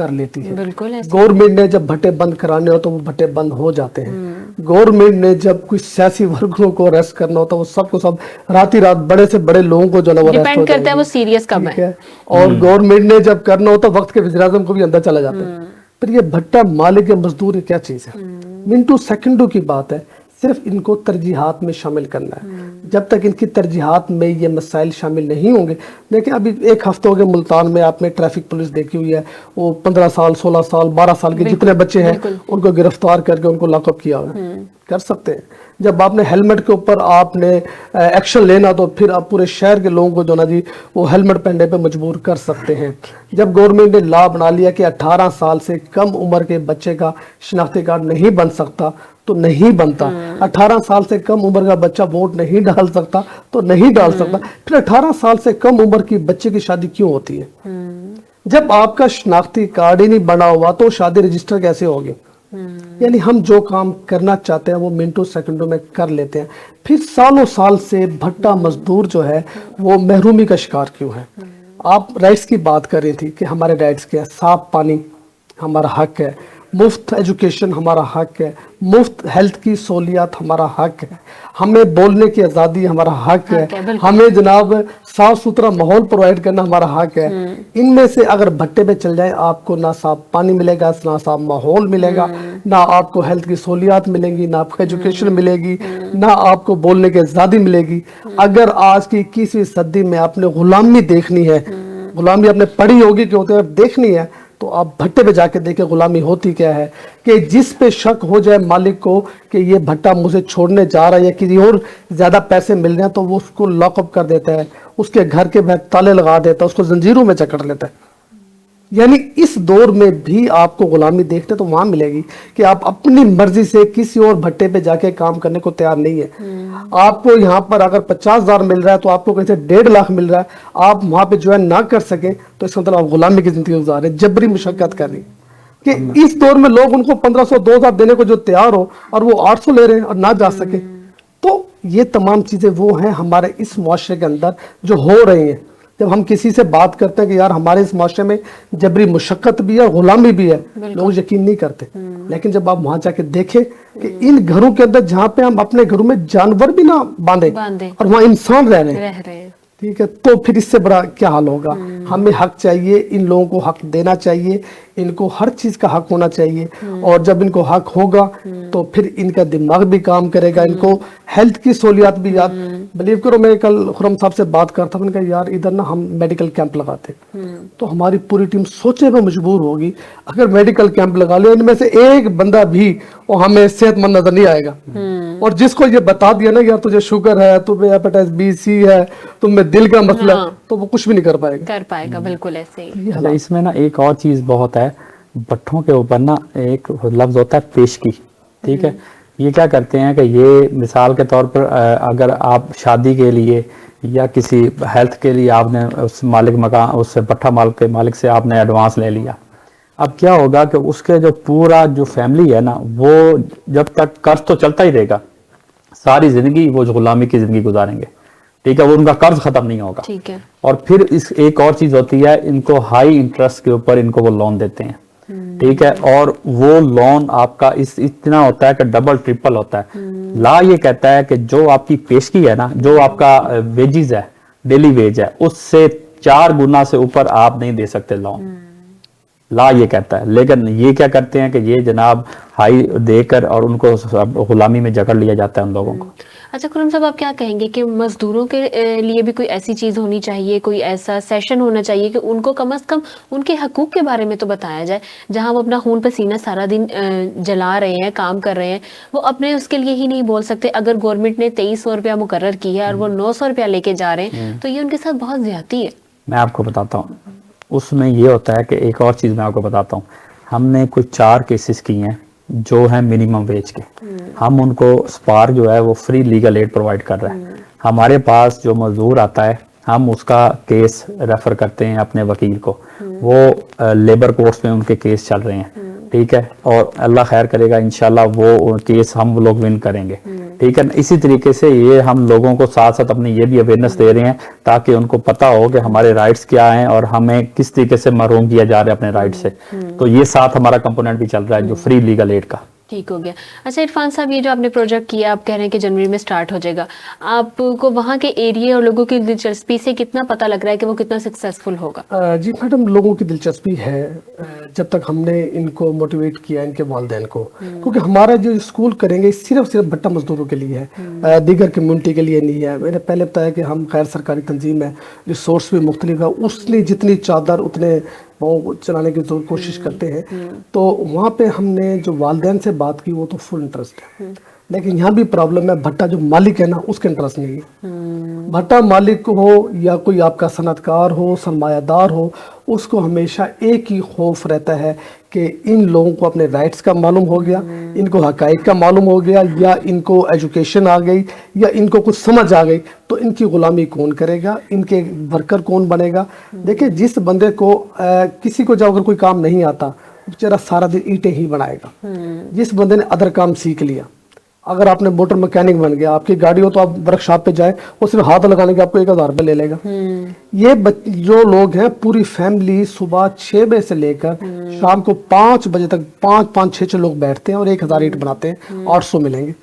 कर लेती है। बिल्कुल ऐसे। गवर्नमेंट ने जब भट्टे बंद कराने हो तो वो भट्टे बंद हो जाते हैं। गवर्नमेंट ने जब कुछ सियासी वर्गों को अरेस्ट करना होता है वो सबको सब रात ही रात बड़े से बड़े लोगों को जो है वो अरेस्ट हो डिपेंड करता है वो जाएंगे। सीरियस कब ठीक है। है। और गवर्नमेंट ने जब करना होता वक्त के वज़ीर आज़म को भी अंदर चला जाता है। पर ये भट्टा मालिक या मजदूर ये क्या चीज है? मिनटों सेकंडों की बात है, सिर्फ इनको तरजीहात में शामिल करना है। जब तक इनकी तरजीहात में ये मसाइल शामिल नहीं होंगे, देखिए अभी एक हफ्ते हो गए मुल्तान में आपने ट्रैफिक पुलिस देखी हुई है, वो 15 साल 16 साल 12 साल के जितने बच्चे हैं उनको गिरफ्तार करके उनको लॉकअप किया हुआ है। कर सकते हैं। जब आपने हेलमेट के ऊपर आपने एक्शन लेना तो फिर आप पूरे शहर के लोगों को जो ना जी वो हेलमेट पहनने पे मजबूर कर सकते हैं। जब गवर्नमेंट ने लॉ बना लिया कि 18 साल से कम उम्र के बच्चे का शिनाख्ती कार्ड नहीं बन सकता तो नहीं बनता। 18 साल से कम उम्र का बच्चा वोट नहीं डाल सकता तो नहीं डाल सकता। फिर 18 साल से कम उम्र की बच्चे की शादी क्यों होती है? जब आपका शिनाख्ती कार्ड ही नहीं बना हुआ तो शादी रजिस्टर कैसे होगी? यानी हम जो काम करना चाहते हैं वो मिनटों सेकंडों में कर लेते हैं। फिर सालों साल से भट्टा मजदूर जो है वो महरूमी का शिकार क्यों है? आप राइट्स की बात कर रही थी कि हमारे राइट्स क्या है? साफ पानी हमारा हक है, मुफ्त एजुकेशन हमारा हक है, मुफ्त हेल्थ की सहूलियात हमारा हक है, हमें बोलने की आज़ादी हमारा हक है, हमें जनाब साफ सुथरा माहौल प्रोवाइड करना हमारा हक है। इनमें से अगर भट्टे पे चल जाए आपको ना साफ पानी मिलेगा, ना साफ माहौल मिलेगा, ना आपको हेल्थ की सहूलियात मिलेंगी, ना आपको एजुकेशन मिलेगी, ना आपको बोलने की आज़ादी मिलेगी। अगर आज की 21वीं सदी में आपने गुलामी देखनी है, गुलामी आपने पढ़ी होगी कि होते हैं देखनी है, तो आप भट्टे पे जाके देखें गुलामी होती क्या है। कि जिस पे शक हो जाए मालिक को कि ये भट्टा मुझे छोड़ने जा रहा है या किसी और ज्यादा पैसे मिल रहे हैं तो वो उसको लॉकअप कर देता है, उसके घर के बाहर ताले लगा देता है, उसको जंजीरों में जकड़ लेता है। यानी इस दौर में भी आपको गुलामी देखने तो वहां मिलेगी कि आप अपनी मर्जी से किसी और भट्टे पे जाके काम करने को तैयार नहीं है। आपको यहाँ पर अगर 50,000 मिल रहा है तो आपको कहीं से 1.5 लाख मिल रहा है, आप वहां पे ज्वाइन ना कर सके तो इसका मतलब आप गुलामी की जिंदगी गुजार रहे, जबरी मुशक्कत कर रही कि इस दौर में लोग उनको 1500 2000 देने को जो तैयार हो और वो 800 ले रहे हैं और ना जा सके। तो ये तमाम चीजें वो हैं हमारे इस मुआशरे के अंदर जो हो रही हैं। जब हम किसी से बात करते हैं कि यार हमारे इस माशरे में जबरी मुशक्कत भी है, गुलामी भी है, लोग यकीन नहीं करते। लेकिन जब आप वहां जाके देखें कि इन घरों के अंदर जहाँ पे हम अपने घरों में जानवर भी ना बांधे और वहाँ इंसान रह रहे हैं, ठीक है, तो फिर इससे बड़ा क्या हाल होगा। हमें हक चाहिए, इन लोगों को हक देना चाहिए, इनको हर चीज का हक होना चाहिए। और जब इनको हक होगा तो फिर इनका दिमाग भी काम करेगा, इनको हेल्थ की सहूलियात भी याद। बिलीव करो मैं कल खुरम साहब से बात करता, मैंने कहा यार इधर ना हम मेडिकल कैंप लगाते तो हमारी पूरी टीम सोचे में मजबूर होगी। अगर मेडिकल कैंप लगा लिया इनमें से एक बंदा भी वो हमें सेहतमंद नजर नहीं आएगा। और जिसको ये बता दिया ना यार तुझे शुगर है, तुम्हें हेपेटाइटिस बी सी है, तुम्हें दिल का मसला है, तो वो कुछ भी नहीं कर पाएगा। बिल्कुल ऐसे ही। इसमें ना एक और चीज बहुत है, भट्ठों के ऊपर ना एक लफ्ज होता है पेशगी। ठीक है, ये क्या करते हैं कि ये मिसाल के तौर पर अगर आप शादी के लिए या किसी हेल्थ के लिए आपने उस मालिक मकान उस भट्ठा मालिक के मालिक से आपने एडवांस ले लिया, अब क्या होगा कि उसके जो पूरा जो फैमिली है ना वो जब तक कर्ज तो चलता ही रहेगा, सारी जिंदगी वो गुलामी की जिंदगी गुजारेंगे। ठीक है, वो उनका कर्ज खत्म नहीं होगा। ठीक है। और फिर इस एक और चीज होती है, इनको हाई इंटरेस्ट के ऊपर इनको वो लोन देते हैं। ठीक है, और वो लोन आपका इतना होता है कि डबल ट्रिपल होता है। ला ये कहता है कि जो आपकी पेशगी है ना, जो आपका वेजेस है, डेली वेज है, उससे 4 गुना से ऊपर आप नहीं दे सकते लोन। ला ये कहता है। लेकिन ये क्या करते हैं कि ये जनाब हाई देकर और उनको गुलामी में जकड़ लिया जाता है उन लोगों को। अच्छा खुरम साहब, आप क्या कहेंगे कि मजदूरों के लिए भी कोई ऐसी चीज होनी चाहिए, कोई ऐसा सेशन होना चाहिए कि उनको कम से कम उनके हकूक के बारे में तो बताया जाए, जहां वो अपना खून पसीना सारा दिन जला रहे हैं, काम कर रहे हैं, वो अपने उसके लिए ही नहीं बोल सकते। अगर गवर्नमेंट ने 2300 रुपया मुकर्रर किया और वो 900 रुपया लेके जा रहे हैं तो ये उनके साथ बहुत ज्यादती है। मैं आपको बताता हूँ, उसमें ये होता है कि एक और चीज मैं आपको बताता हूँ, हमने कुछ 4 केसेस किए हैं जो है मिनिमम वेज के। हम उनको स्पार्क जो है वो फ्री लीगल एड प्रोवाइड कर रहा है। हमारे पास जो मजदूर आता है हम उसका केस रेफर करते हैं अपने वकील को, वो लेबर कोर्ट्स में उनके केस चल रहे हैं, ठीक है, और अल्लाह खैर करेगा इंशाल्लाह वो केस हम लोग विन करेंगे, ठीक है ना। इसी तरीके से ये हम लोगों को साथ साथ अपनी ये भी अवेयरनेस दे रहे हैं ताकि उनको पता हो कि हमारे राइट्स क्या हैं और हमें किस तरीके से महरूम किया जा रहा है अपने राइट से। तो ये साथ हमारा कंपोनेंट भी चल रहा है जो फ्री लीगल एड का। ठीक हो गया। अच्छा इरफान साहब, ये जो आपने प्रोजेक्ट किया, आप कह रहे हैं कि जनवरी में स्टार्ट हो जाएगा, आपको वहाँ के एरिया और लोगों की दिलचस्पी से कितना पता लग रहा है कि वो कितना सक्सेसफुल होगा? जी मैडम, लोगों की दिलचस्पी है जब तक हमने इनको मोटिवेट किया, इनके वालिदैन को, क्योंकि हमारा जो स्कूल करेंगे सिर्फ भट्टा मजदूरों के लिए है, दीगर कम्युनिटी के लिए नहीं है। मैंने पहले बताया कि हम गैर सरकारी तंजीम है, रिसोर्स भी मुख्तलिफ है, उसने जितनी चादर उतने वो चलाने की कोशिश करते हैं। तो वहाँ पे हमने जो वालिदैन से बात की वो तो फुल इंटरेस्ट है, लेकिन यहाँ भी प्रॉब्लम है, भट्टा जो मालिक है ना उसके इंटरेस्ट नहीं है। भट्टा मालिक हो या कोई आपका सनतकार हो, सरमायादार हो, उसको हमेशा एक ही खौफ रहता है कि इन लोगों को अपने राइट्स का मालूम हो गया, इनको हकाइक का मालूम हो गया, या इनको एजुकेशन आ गई, या इनको कुछ समझ आ गई, तो इनकी गुलामी कौन करेगा, इनके वर्कर कौन बनेगा। देखिए, जिस बंदे को किसी को जब अगर कोई काम नहीं आता, बेचारा सारा दिन ईंटें ही बनाएगा। जिस बंदे ने अदर काम सीख लिया, अगर आपने मोटर मैकेनिक बन गया, आपकी गाड़ी हो तो आप वर्कशॉप पे जाए, वो सिर्फ हाथ लगाने के आपको 1000 रुपये ले लेगा। ये जो लोग हैं, पूरी फैमिली सुबह 6 बजे से लेकर शाम को 5 बजे तक 5-6 लोग बैठते हैं और 1000 ईंट बनाते हैं, 800 मिलेंगे,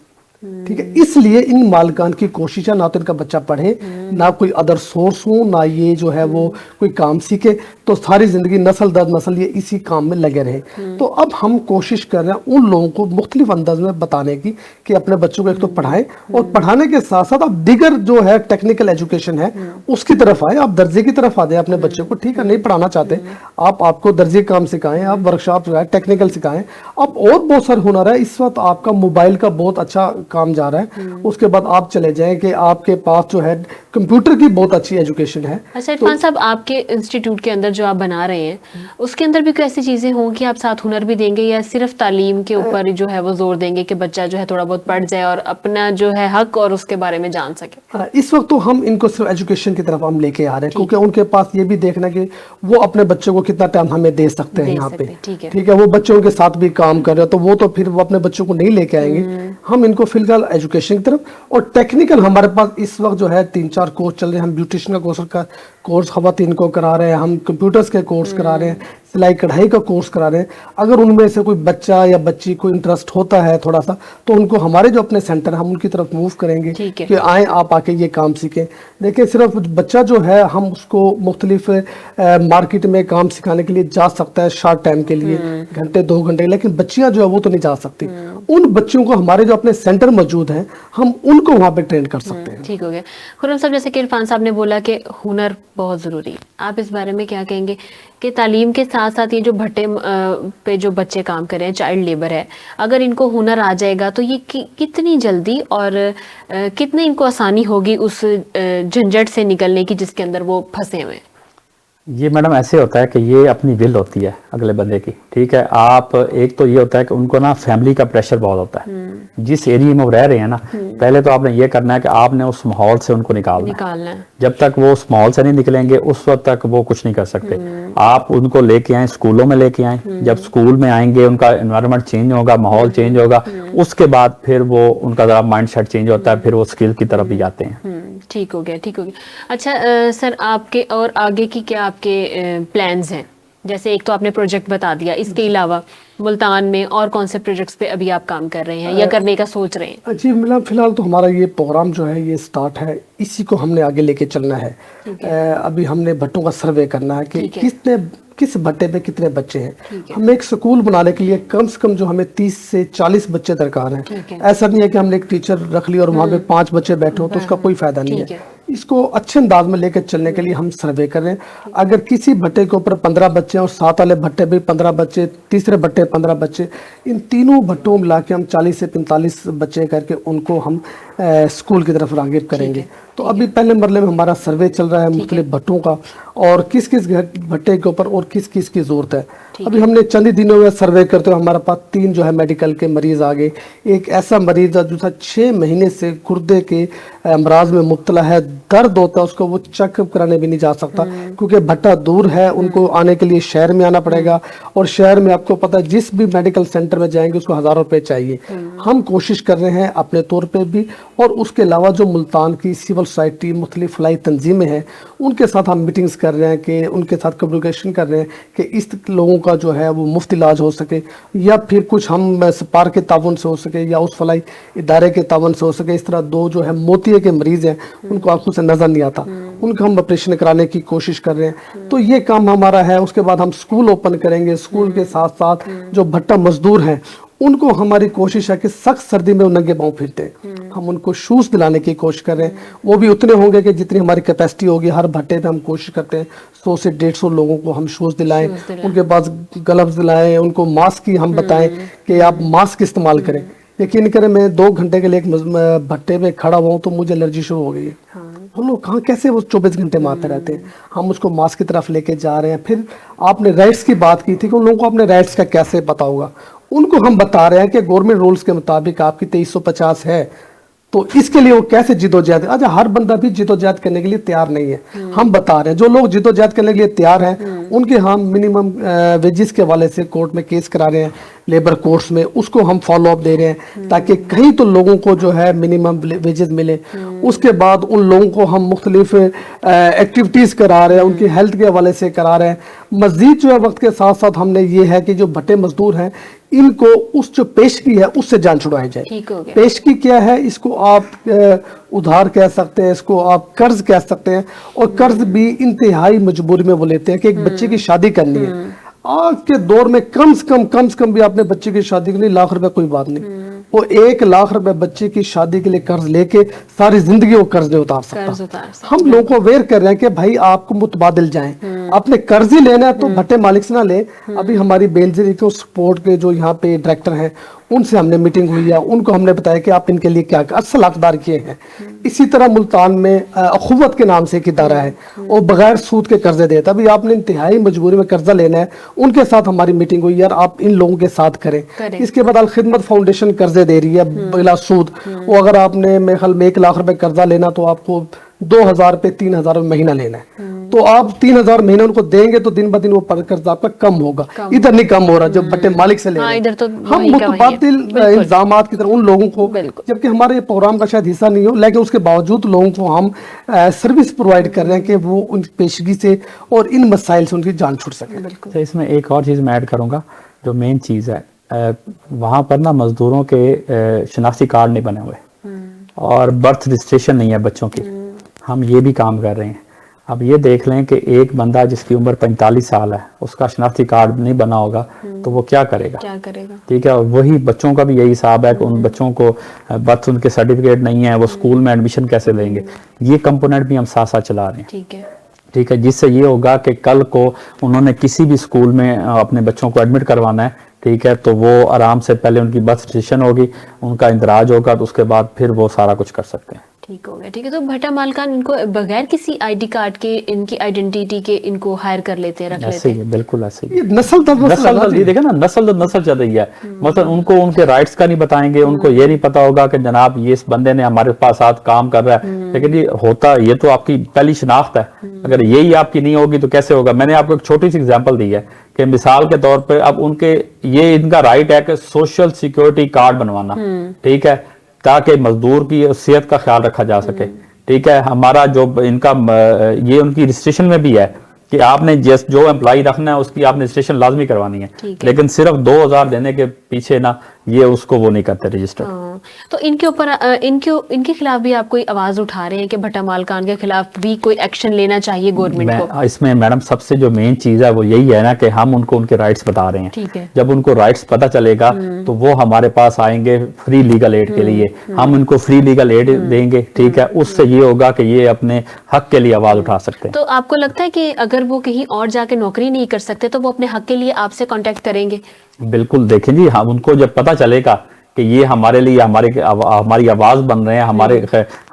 ठीक है। इसलिए इन मालिकान की कोशिश है ना तो इनका बच्चा पढ़े, ना कोई अदर सोर्स हो, ना ये जो है वो कोई काम सीखे, तो सारी जिंदगी नस्ल दर नस्ल ये इसी काम में लगे रहे। तो अब हम कोशिश कर रहे हैं उन लोगों को मुख्तलिफ अंदाज में बताने की कि अपने बच्चों को एक तो पढ़ाएं, और पढ़ाने के साथ साथ आप दिगर जो है टेक्निकल एजुकेशन है उसकी तरफ आए। आप दर्जे की तरफ आ जाए अपने बच्चों को, ठीक है, नहीं पढ़ाना चाहते आपको दर्जे काम सिखाएं, आप वर्कशॉप सिखाएं, टेक्निकल सिखाएं। अब और बहुत सारे हुनर है। इस वक्त आपका मोबाइल का बहुत अच्छा काम जा रहा है, उसके बाद आप चले जाएं कि आपके पास जो है कंप्यूटर की बहुत अच्छी एजुकेशन है। अच्छा इरफान साहब, आपके इंस्टीट्यूट के अंदर जो आप बना रहे हैं उसके अंदर भी कोई ऐसी चीजें हों कि आप साथ हुनर भी देंगे, या सिर्फ तालीम के ऊपर जो है वो जोर देंगे कि बच्चा जो है थोड़ा बहुत पढ़ जाए और अपना जो है हक और उसके बारे में जान सके? इस वक्त तो हम इनको सिर्फ एजुकेशन की तरफ हम लेके आ रहे हैं, क्योंकि उनके पास ये भी देखना कि वो अपने बच्चों को कितना टाइम हमें दे सकते हैं यहाँ पे, ठीक है। वो बच्चों के साथ भी काम कर रहे हैं, तो वो तो फिर वो अपने बच्चों को नहीं लेके आएंगे। हम इनको फिलहाल एजुकेशन की तरफ, और टेक्निकल हमारे पास इस वक्त जो है 3-4 कोर्स चल रहे हैं। हम ब्यूटिशियन का कोर्स खवातीन को करा रहे हैं, हम कंप्यूटर्स के कोर्स करा रहे हैं, सिलाई कढ़ाई का कोर्स करा रहे हैं। अगर उनमें से कोई बच्चा या बच्ची को इंटरेस्ट होता है थोड़ा सा, तो उनको हमारे जो अपने सेंटर है हम उनकी तरफ मूव करेंगे कि आए आप आके ये काम सीखें। देखिए, सिर्फ बच्चा जो है हम उसको मुख्तलिफ मार्केट में काम सिखाने के लिए जा सकता है शॉर्ट टाइम के लिए, घंटे 2 घंटे, लेकिन बच्चियां जो है वो तो नहीं जा सकती। उन बच्चों को हमारे जो अपने सेंटर मौजूद हैं हम उनको वहाँ पे ट्रेन कर सकते हैं। ठीक हो गया। खुर्रम साहब, जैसे कि इरफान साहब ने बोला कि हुनर बहुत ज़रूरी है, आप इस बारे में क्या कहेंगे कि तालीम के साथ साथ ये जो भट्टे पे जो बच्चे काम कर रहे हैं, चाइल्ड लेबर है, अगर इनको हुनर आ जाएगा तो ये कितनी जल्दी और कितनी इनको आसानी होगी उस झंझट से निकलने की जिसके अंदर वो फंसे हुए हैं? ये मैडम ऐसे होता है कि ये अपनी विल होती है अगले बंदे की, ठीक है। आप एक तो ये होता है कि उनको ना फैमिली का प्रेशर बहुत होता है। जिस एरिया में वो रह रहे हैं ना, पहले तो आपने ये करना है कि आपने उस माहौल से उनको निकालना है। जब तक वो उस माहौल से नहीं निकलेंगे उस वक्त तक वो कुछ नहीं कर सकते। आप उनको लेके आए, स्कूलों में लेके आए, जब स्कूल में आएंगे उनका एनवायरनमेंट चेंज होगा, माहौल चेंज होगा, उसके बाद फिर वो उनका जरा माइंड सेट चेंज होता है, फिर वो स्किल की तरफ भी जाते हैं। ठीक हो गया, ठीक हो गया। अच्छा सर, आपके और आगे की क्या आपके प्लान्स हैं? जैसे एक तो आपने प्रोजेक्ट बता दिया, इसके अलावा मुल्तान में और कौन से प्रोजेक्ट्स पे अभी आप काम कर रहे हैं या करने का सोच रहे हैं? जी मतलब फिलहाल तो हमारा ये प्रोग्राम जो है ये स्टार्ट है, इसी को हमने आगे लेके चलना है। अभी हमने भट्टों का सर्वे करना है कि किस भट्टे पे कितने बच्चे हैं। हमें एक स्कूल बनाने के लिए कम से कम जो हमें 30 से 40 बच्चे दरकार हैं। ऐसा नहीं है कि हमने एक टीचर रख ली और वहाँ पे 5 बच्चे बैठे हो तो उसका कोई फायदा नहीं है। इसको अच्छे अंदाज में लेकर चलने के लिए हम सर्वे कर रहे हैं। अगर किसी भट्टे के ऊपर 15 बच्चे और साथ वाले भट्टे पे 15 बच्चे, तीसरे भट्टे 15 बच्चे, इन तीनों भट्टों मिला के हम 40 से 45 बच्चे करके उनको हम स्कूल की तरफ राग़िब करेंगे। तो अभी पहले मरले में हमारा सर्वे चल रहा है मुख्तलिफ भट्टों का, और किस किस भट्टे के ऊपर और किस किस की ज़रूरत है। अभी हमने चंद ही दिनों में सर्वे करते हुए हमारे पास 3 जो है मेडिकल के मरीज़ आ गए। एक ऐसा मरीज़ है जो 6 महीने से गुर्दे के अमराज में मुब्तला है, दर्द होता है उसको, वो चेकअप कराने भी नहीं जा सकता क्योंकि भट्टा दूर है, उनको आने के लिए शहर में आना पड़ेगा, और शहर में आपको पता है जिस भी मेडिकल सेंटर में जाएंगे उसको 1000 रुपये चाहिए। हम कोशिश कर रहे हैं अपने तौर पे भी, और उसके अलावा जो मुल्तान की सिविल सोसाइटी मुख्तलिफ फलाई तंजीमें हैं उनके साथ हम मीटिंग्स कर रहे हैं कि उनके साथ कम्युनिकेशन कर रहे हैं कि इस लोगों का जो है वो मुफ्त इलाज हो सके, या फिर कुछ हम सपार के ताउन से हो सके या उस फलाई इदारे के ताउन से हो सके। इस तरह 2 जो है मोतिये के मरीज़ हैं, उनको आंखों से नज़र नहीं आता, उनका हम ऑपरेशन कराने की कोशिश कर रहे हैं। तो ये काम हमारा है। उसके बाद हम स्कूल ओपन करेंगे। स्कूल के साथ साथ जो भट्टा मजदूर हैं उनको हमारी कोशिश है कि सख्त सर्दी में वो नंगे पाँव फिरते हैं, हम उनको शूज़ दिलाने की कोशिश कर रहे हैं। वो भी उतने होंगे कि जितनी हमारी कैपेसिटी होगी। हर भट्टे पे हम कोशिश करते हैं 100 से 150 लोगों को हम शूज़ दिलाएं, उनके पास ग्लव्स दिलाएं, उनको मास्क की हम बताएं कि आप मास्क इस्तेमाल करें। यकीन करें, मैं 2 घंटे के लिए एक भट्टे में खड़ा हुआ हूँ तो मुझे एलर्जी शुरू हो गई है। हम लोग कहाँ कैसे वो 24 घंटे में आते रहते हैं। हम उसको मास्क की तरफ लेके जा रहे हैं। फिर आपने राइट्स की बात की थी कि उन लोगों को अपने राइट्स का कैसे पता होगा। उनको हम बता रहे हैं कि गवर्नमेंट रूल्स के मुताबिक आपकी 2350 है, तो इसके लिए वो कैसे जिदोजहद। अच्छा, हर बंदा भी जिदोजहद करने के लिए तैयार नहीं है। हम बता रहे हैं जो लोग जिदोजहद करने के लिए तैयार हैं उनके हम मिनिमम वेजेस के हवाले से कोर्ट में केस करा रहे हैं, लेबर कोर्ट्स में, उसको हम फॉलो अप दे रहे हैं ताकि कहीं तो लोगों को जो है मिनिमम वेजेस मिले। उसके बाद उन लोगों को हम मुख्तलिफ एक्टिविटीज़ करा रहे हैं, उनकी हेल्थ के हवाले से करा रहे हैं। मज़ीद जो है वक्त के साथ साथ हमने ये है कि जो भट्टे मजदूर हैं इनको उस जो पेशगी है उससे जान छुड़ाई जाए। पेशगी क्या है? इसको आप उधार कह सकते हैं, इसको आप कर्ज कह सकते हैं, और कर्ज भी इंतहाई मजबूरी में वो लेते हैं कि एक बच्चे की शादी करनी है। आज के दौर में कम से कम भी आपने बच्चे की शादी के लिए लाख रुपए कोई बात नहीं, वो 1 लाख रुपए बच्चे की शादी के लिए कर्ज लेके सारी जिंदगी वो कर्ज नहीं उतार सकता। हम लोगों को अवेयर कर रहे हैं कि भाई आपको मुतबादिल जाएं, अपने कर्ज ही लेना है तो भट्टे मालिक से ना ले। अभी हमारी बेनजीर को सपोर्ट के जो यहाँ पे डायरेक्टर हैं उनसे हमने मीटिंग हुई है, उनको हमने बताया कि आप इनके लिए क्या असल हकदार किए हैं। इसी तरह मुल्तान में अखुवत के नाम से एक इदारा है और बगैर सूद के कर्जे देता। अभी आपने इंतहाई मजबूरी में कर्जा लेना है, उनके साथ हमारी मीटिंग हुई, यार आप इन लोगों के साथ करें। इसके बाद अल खिदमत फाउंडेशन कर्जे दे रही है बिला सूद। वो अगर आपने मेरे ख्याल में 1 लाख रुपए कर्जा लेना तो आपको 2000 रुपये 3000 रुपये महीना लेना है। तो आप 3000 महीना उनको देंगे तो दिन ब दिन वो कर्जा आपका कम होगा। इधर नहीं कम हो रहा जब भट्टे मालिक से ले रहे हैं। इधर तो हम मुतबादिल इंतजामात की तरह उन लोगों को, जबकि हमारे ये प्रोग्राम का शायद हिस्सा नहीं हो, लेकिन उसके बावजूद लोगों को हम सर्विस प्रोवाइड कर रहे हैं कि वो उन पेशगी से और इन मसाइल से उनकी जान छूट सके। इसमें एक और चीज़ मैं ऐड करूँगा, जो मेन चीज़ है, वहाँ पर ना मजदूरों के शनाख्ती कार्ड नहीं बने हुए और बर्थ रजिस्ट्रेशन नहीं है बच्चों की। हम ये भी काम कर रहे हैं। अब ये देख लें कि एक बंदा जिसकी उम्र 45 साल है उसका शनाख्ती कार्ड नहीं बना होगा तो वो क्या करेगा? ठीक है। वही बच्चों का भी यही हिसाब है कि उन बच्चों को बर्थ उनके सर्टिफिकेट नहीं है, वो स्कूल में एडमिशन कैसे देंगे? ये कंपोनेंट भी हम साथ साथ चला रहे हैं। ठीक है, जिससे ये होगा कि कल को उन्होंने किसी भी स्कूल में अपने बच्चों को एडमिट करवाना है, ठीक है, तो वो आराम से पहले उनकी बर्थ रजिस्ट्रेशन होगी, उनका इंदराज होगा, तो उसके बाद फिर वो सारा कुछ कर सकते हैं। ठीक हो गया। ठीक है, तो भट्टा मालकान इनको बगैर किसी आईडी कार्ड के, इनकी आइडेंटिटी के इनको हायर कर लेते हैं, रख लेते हैं। बिल्कुल ऐसे ही। नस्ल दर नस्ल देखे ना, नस्ल दर नस्ल चल रही है। मतलब उनको उनके राइट्स का नहीं बताएंगे, उनको ये नहीं पता होगा कि जनाब ये इस बंदे ने हमारे पास साथ काम कर रहा है। लेकिन ये होता, ये तो आपकी पहली शनाख्त है, अगर यही आपकी नहीं होगी तो कैसे होगा? मैंने आपको एक छोटी सी एग्जाम्पल दी है कि मिसाल के तौर पर अब उनके ये इनका राइट है कि सोशल सिक्योरिटी कार्ड बनवाना, ठीक है, ताकि मजदूर की सेहत का ख्याल रखा जा सके। ठीक है, हमारा जो इनका ये उनकी रजिस्ट्रेशन में भी है कि आपने जो एम्प्लॉय रखना है उसकी आपने रजिस्ट्रेशन लाजमी करवानी है, लेकिन सिर्फ 2000 देने के पीछे ना ये उसको वो नहीं करते रजिस्टर। तो इनके ऊपर इनके खिलाफ भी आप कोई आवाज उठा रहे हैं कि भट्टा मालकान के खिलाफ भी कोई एक्शन लेना चाहिए गवर्नमेंट को? इसमें मैडम सबसे जो मेन चीज है वो यही है ना कि हम उनको उनके राइट्स बता रहे हैं। ठीक है। जब उनको राइट्स पता चलेगा तो वो हमारे पास आएंगे फ्री लीगल एड के लिए, हम उनको फ्री लीगल एड देंगे। ठीक है, उससे ये होगा कि ये अपने हक के लिए आवाज उठा सकते हैं। तो आपको लगता है कि अगर वो कहीं और जाके नौकरी नहीं कर सकते तो वो अपने हक के लिए आपसे कांटेक्ट करेंगे? बिल्कुल। देखें जी, हम उनको जब पता चलेगा کہ یہ ہمارے لیے ہماری آواز بن رہے ہیں,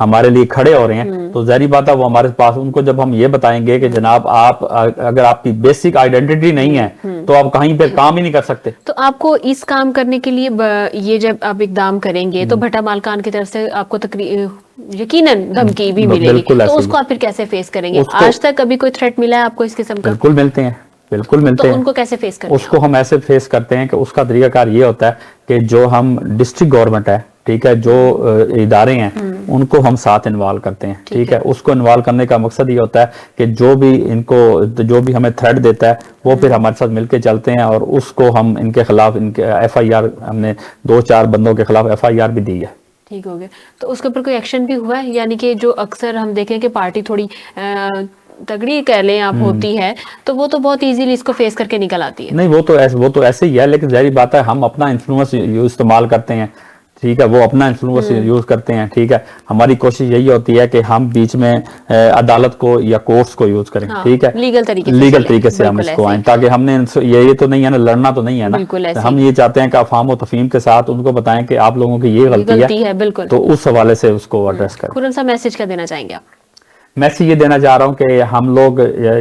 ہمارے لیے کھڑے ہو رہے ہیں, تو ظاہری بات ہے وہ ہمارے پاس, ان کو جب ہم یہ بتائیں گے کہ جناب آپ اگر آپ کی بیسک آئیڈینٹی نہیں ہے تو آپ کہیں پہ کام ہی نہیں کر سکتے. تو آپ کو اس کام کرنے کے لیے یہ جب آپ اقدام کریں گے تو بھٹا مالکان کی طرف سے آپ کو یقیناً دھمکی بھی ملے گی, تو اس کو آپ پھر کیسے فیس کریں گے؟ آج تک کبھی کوئی تھریٹ ملا ہے آپ کو اس قسم کا؟ بالکل ملتے ہیں, بالکل ملتے ہیں. ان کو کیسے فیس کریں؟ اس کو ہم ایسے فیس کرتے ہیں کہ اس کا طریقہ کار یہ ہوتا ہے کہ جو ہم ڈسٹرکٹ گورنمنٹ ہے, ٹھیک ہے, جو ادارے ہیں ان کو ہم ساتھ انوالو کرتے ہیں, ٹھیک ہے. اس کو انوالو کرنے کا مقصد یہ ہوتا ہے کہ جو بھی ہمیں تھریٹ دیتا ہے وہ پھر ہمارے ساتھ مل کے چلتے ہیں, اور اس کو ہم ان کے خلاف ایف آئی آر, ہم نے 2-4 بندوں کے خلاف ایف آئی آر بھی دی ہے. ٹھیک ہو گیا. تو اس کے اوپر کوئی ایکشن بھی ہوا ہے؟ یعنی کہ جو اکثر ہم دیکھیں کہ پارٹی تھوڑی تگڑی کہہ لیں آپ ہوتی ہے, تو وہ تو بہت ایزیلی اس کو فیس کر کے نکل آتی ہے. نہیں, وہ تو ایسے ہی ہے, لیکن ظاہری بات ہے ہم اپنا انفلوئنس استعمال کرتے ہیں, ٹھیک ہے, وہ اپنا انفلوئنس یوز کرتے ہیں, ٹھیک ہے. ہماری کوشش یہی ہوتی ہے کہ ہم بیچ میں عدالت کو یا کورٹس کو یوز کریں, ٹھیک ہے, لیگل طریقے سے ہم اس کو آئیں, تاکہ ہم نے یہ تو نہیں ہے نا, لڑنا تو نہیں ہے نا, ہم یہ چاہتے ہیں کہ افہام و تفہیم کے ساتھ ان کو بتائیں کہ آپ لوگوں کی یہ غلطی ہے, بالکل, تو اس حوالے سے اس کو ایڈریس کریں. خرم صاحب میسج کیا دینا چاہیں گے آپ؟ میسج یہ دینا چاہ رہا ہوں کہ ہم لوگ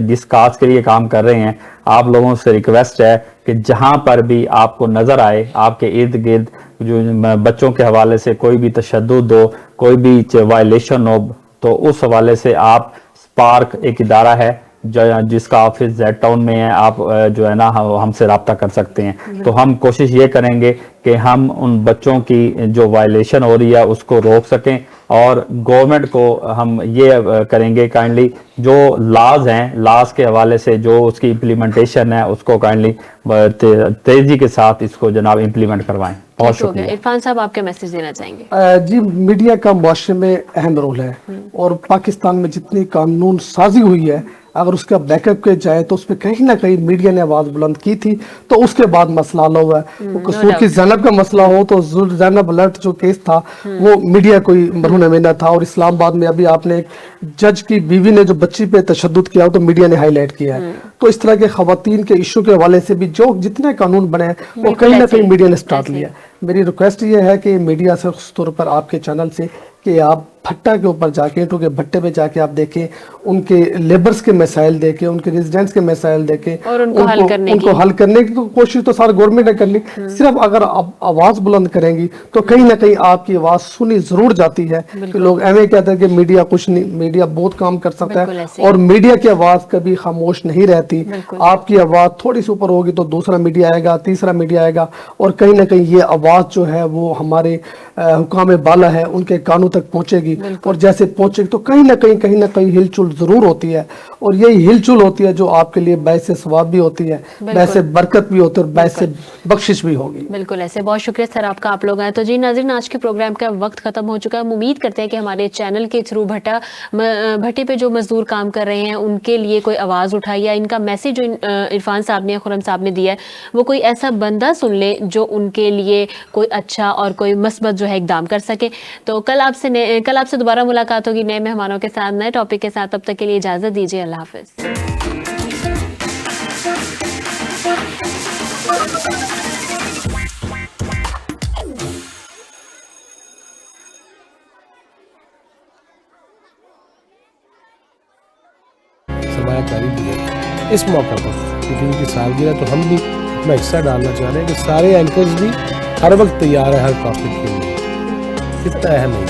جس کاز کے لیے کام کر رہے ہیں, آپ لوگوں سے ریکویسٹ ہے کہ جہاں پر بھی آپ کو نظر آئے آپ کے ارد گرد جو بچوں کے حوالے سے کوئی بھی تشدد ہو, کوئی بھی وائلیشن ہو, تو اس حوالے سے آپ اسپارک ایک ادارہ ہے جس کا آفس زیڈ ٹاؤن میں ہے, آپ جو ہے نا ہم سے رابطہ کر سکتے ہیں. تو ہم کوشش یہ کریں گے کہ ہم ان بچوں کی جو وائلیشن ہو رہی ہے اس کو روک سکیں, اور گورنمنٹ کو ہم یہ کریں گے کائنڈلی جو لاز ہیں, لاز کے حوالے سے جو اس کی امپلیمنٹیشن ہے اس کو کائنڈلی تیزی کے ساتھ اس کو جناب امپلیمنٹ کروائیں. بہت شکریہ. عرفان صاحب آپ کیا میسج دینا چاہیں گے؟ جی, میڈیا کا معاشرے میں اہم رول ہے, اور پاکستان میں جتنی قانون سازی ہوئی ہے اگر اس کا بیک اپ کیا جائے تو اس پہ کہیں نہ کہیں میڈیا نے آواز بلند کی تھی, تو اس کے بعد مسئلہ حل ہوا ہے. قصور کی زینب کا مسئلہ ہو تو زینب الرٹ جو کیس تھا وہ میڈیا کوئی مرہون میں نہ تھا, اور اسلام آباد میں ابھی آپ نے ایک جج کی بیوی نے جو بچی پہ تشدد کیا تو میڈیا نے ہائی لائٹ کیا ہے. تو اس طرح کے خواتین کے ایشو کے حوالے سے بھی جو جتنے قانون بنے ہیں وہ کہیں نہ کہیں میڈیا نے سٹارٹ لیا. میری ریکویسٹ یہ ہے کہ میڈیا سے خصوص طور پر آپ کے چینل سے کہ آپ بھٹا کے اوپر جا کے, اینٹوں کے بھٹے پہ جا کے آپ دیکھیں, ان کے لیبرز کے مسائل دیکھیں, ان کے ریزیڈنٹس کے مسائل دیکھیں, اور ان کو حل کرنے کی کوشش تو سارے گورنمنٹ نے کرنی. صرف اگر آپ آواز بلند کریں گی تو کہیں نہ کہیں آپ کی آواز سنی ضرور جاتی ہے. کہ لوگ ایویں کہتے ہیں کہ میڈیا کچھ نہیں, میڈیا بہت کام کر سکتا ہے, اور میڈیا کی آواز کبھی خاموش نہیں رہتی. آپ کی آواز تھوڑی سی اوپر ہوگی تو دوسرا میڈیا آئے گا, تیسرا میڈیا آئے گا, اور کہیں نہ کہیں یہ آواز جو ہے وہ ہمارے حکام بالا ہے ان کے کانوں تک پہنچے گی, اور جیسے پہنچے گی تو کہیں نہ کہیں ہل چل ضرور ہوتی ہے, اور یہی ہل چل ہوتی ہے جو آپ کے لیے باعث ثواب بھی ہوتی ہے, باعث برکت بھی ہوتی ہے, اور باعث بخشش بھی ہوگی. بالکل ایسے. بہت شکریہ سر آپ کا, آپ لوگ آئے. تو جی ناظرین, آج کے پروگرام کا وقت ختم ہو چکا ہے. ہم امید کرتے ہیں کہ ہمارے چینل کے تھرو بھٹے پہ جو مزدور کام کر رہے ہیں ان کے لیے کوئی آواز اٹھائی, یا ان کا میسج جو عرفان صاحب نے, خرم صاحب نے دیا ہے وہ کوئی ایسا بندہ سن لے جو ان کے لیے کوئی اچھا اور کوئی مثبت جو ہے اقدام کر سکے. تو کل آپ سے دوبارہ ملاقات ہوگی نئے مہمانوں کے ساتھ, نئے ٹاپک کے ساتھ. تب تک کے لیے اجازت دیجیے. اللہ حافظ. سرمایہ کاری دی ہے اس موقع پر کیونکہ ان کی سالگرہ, تو ہم بھی اپنا حصہ ڈالنا چاہ رہے ہیں کہ سارے اینکرز بھی ہر وقت تیار ہے ہر ٹاپک کے لیے. اتنا اہم ہے.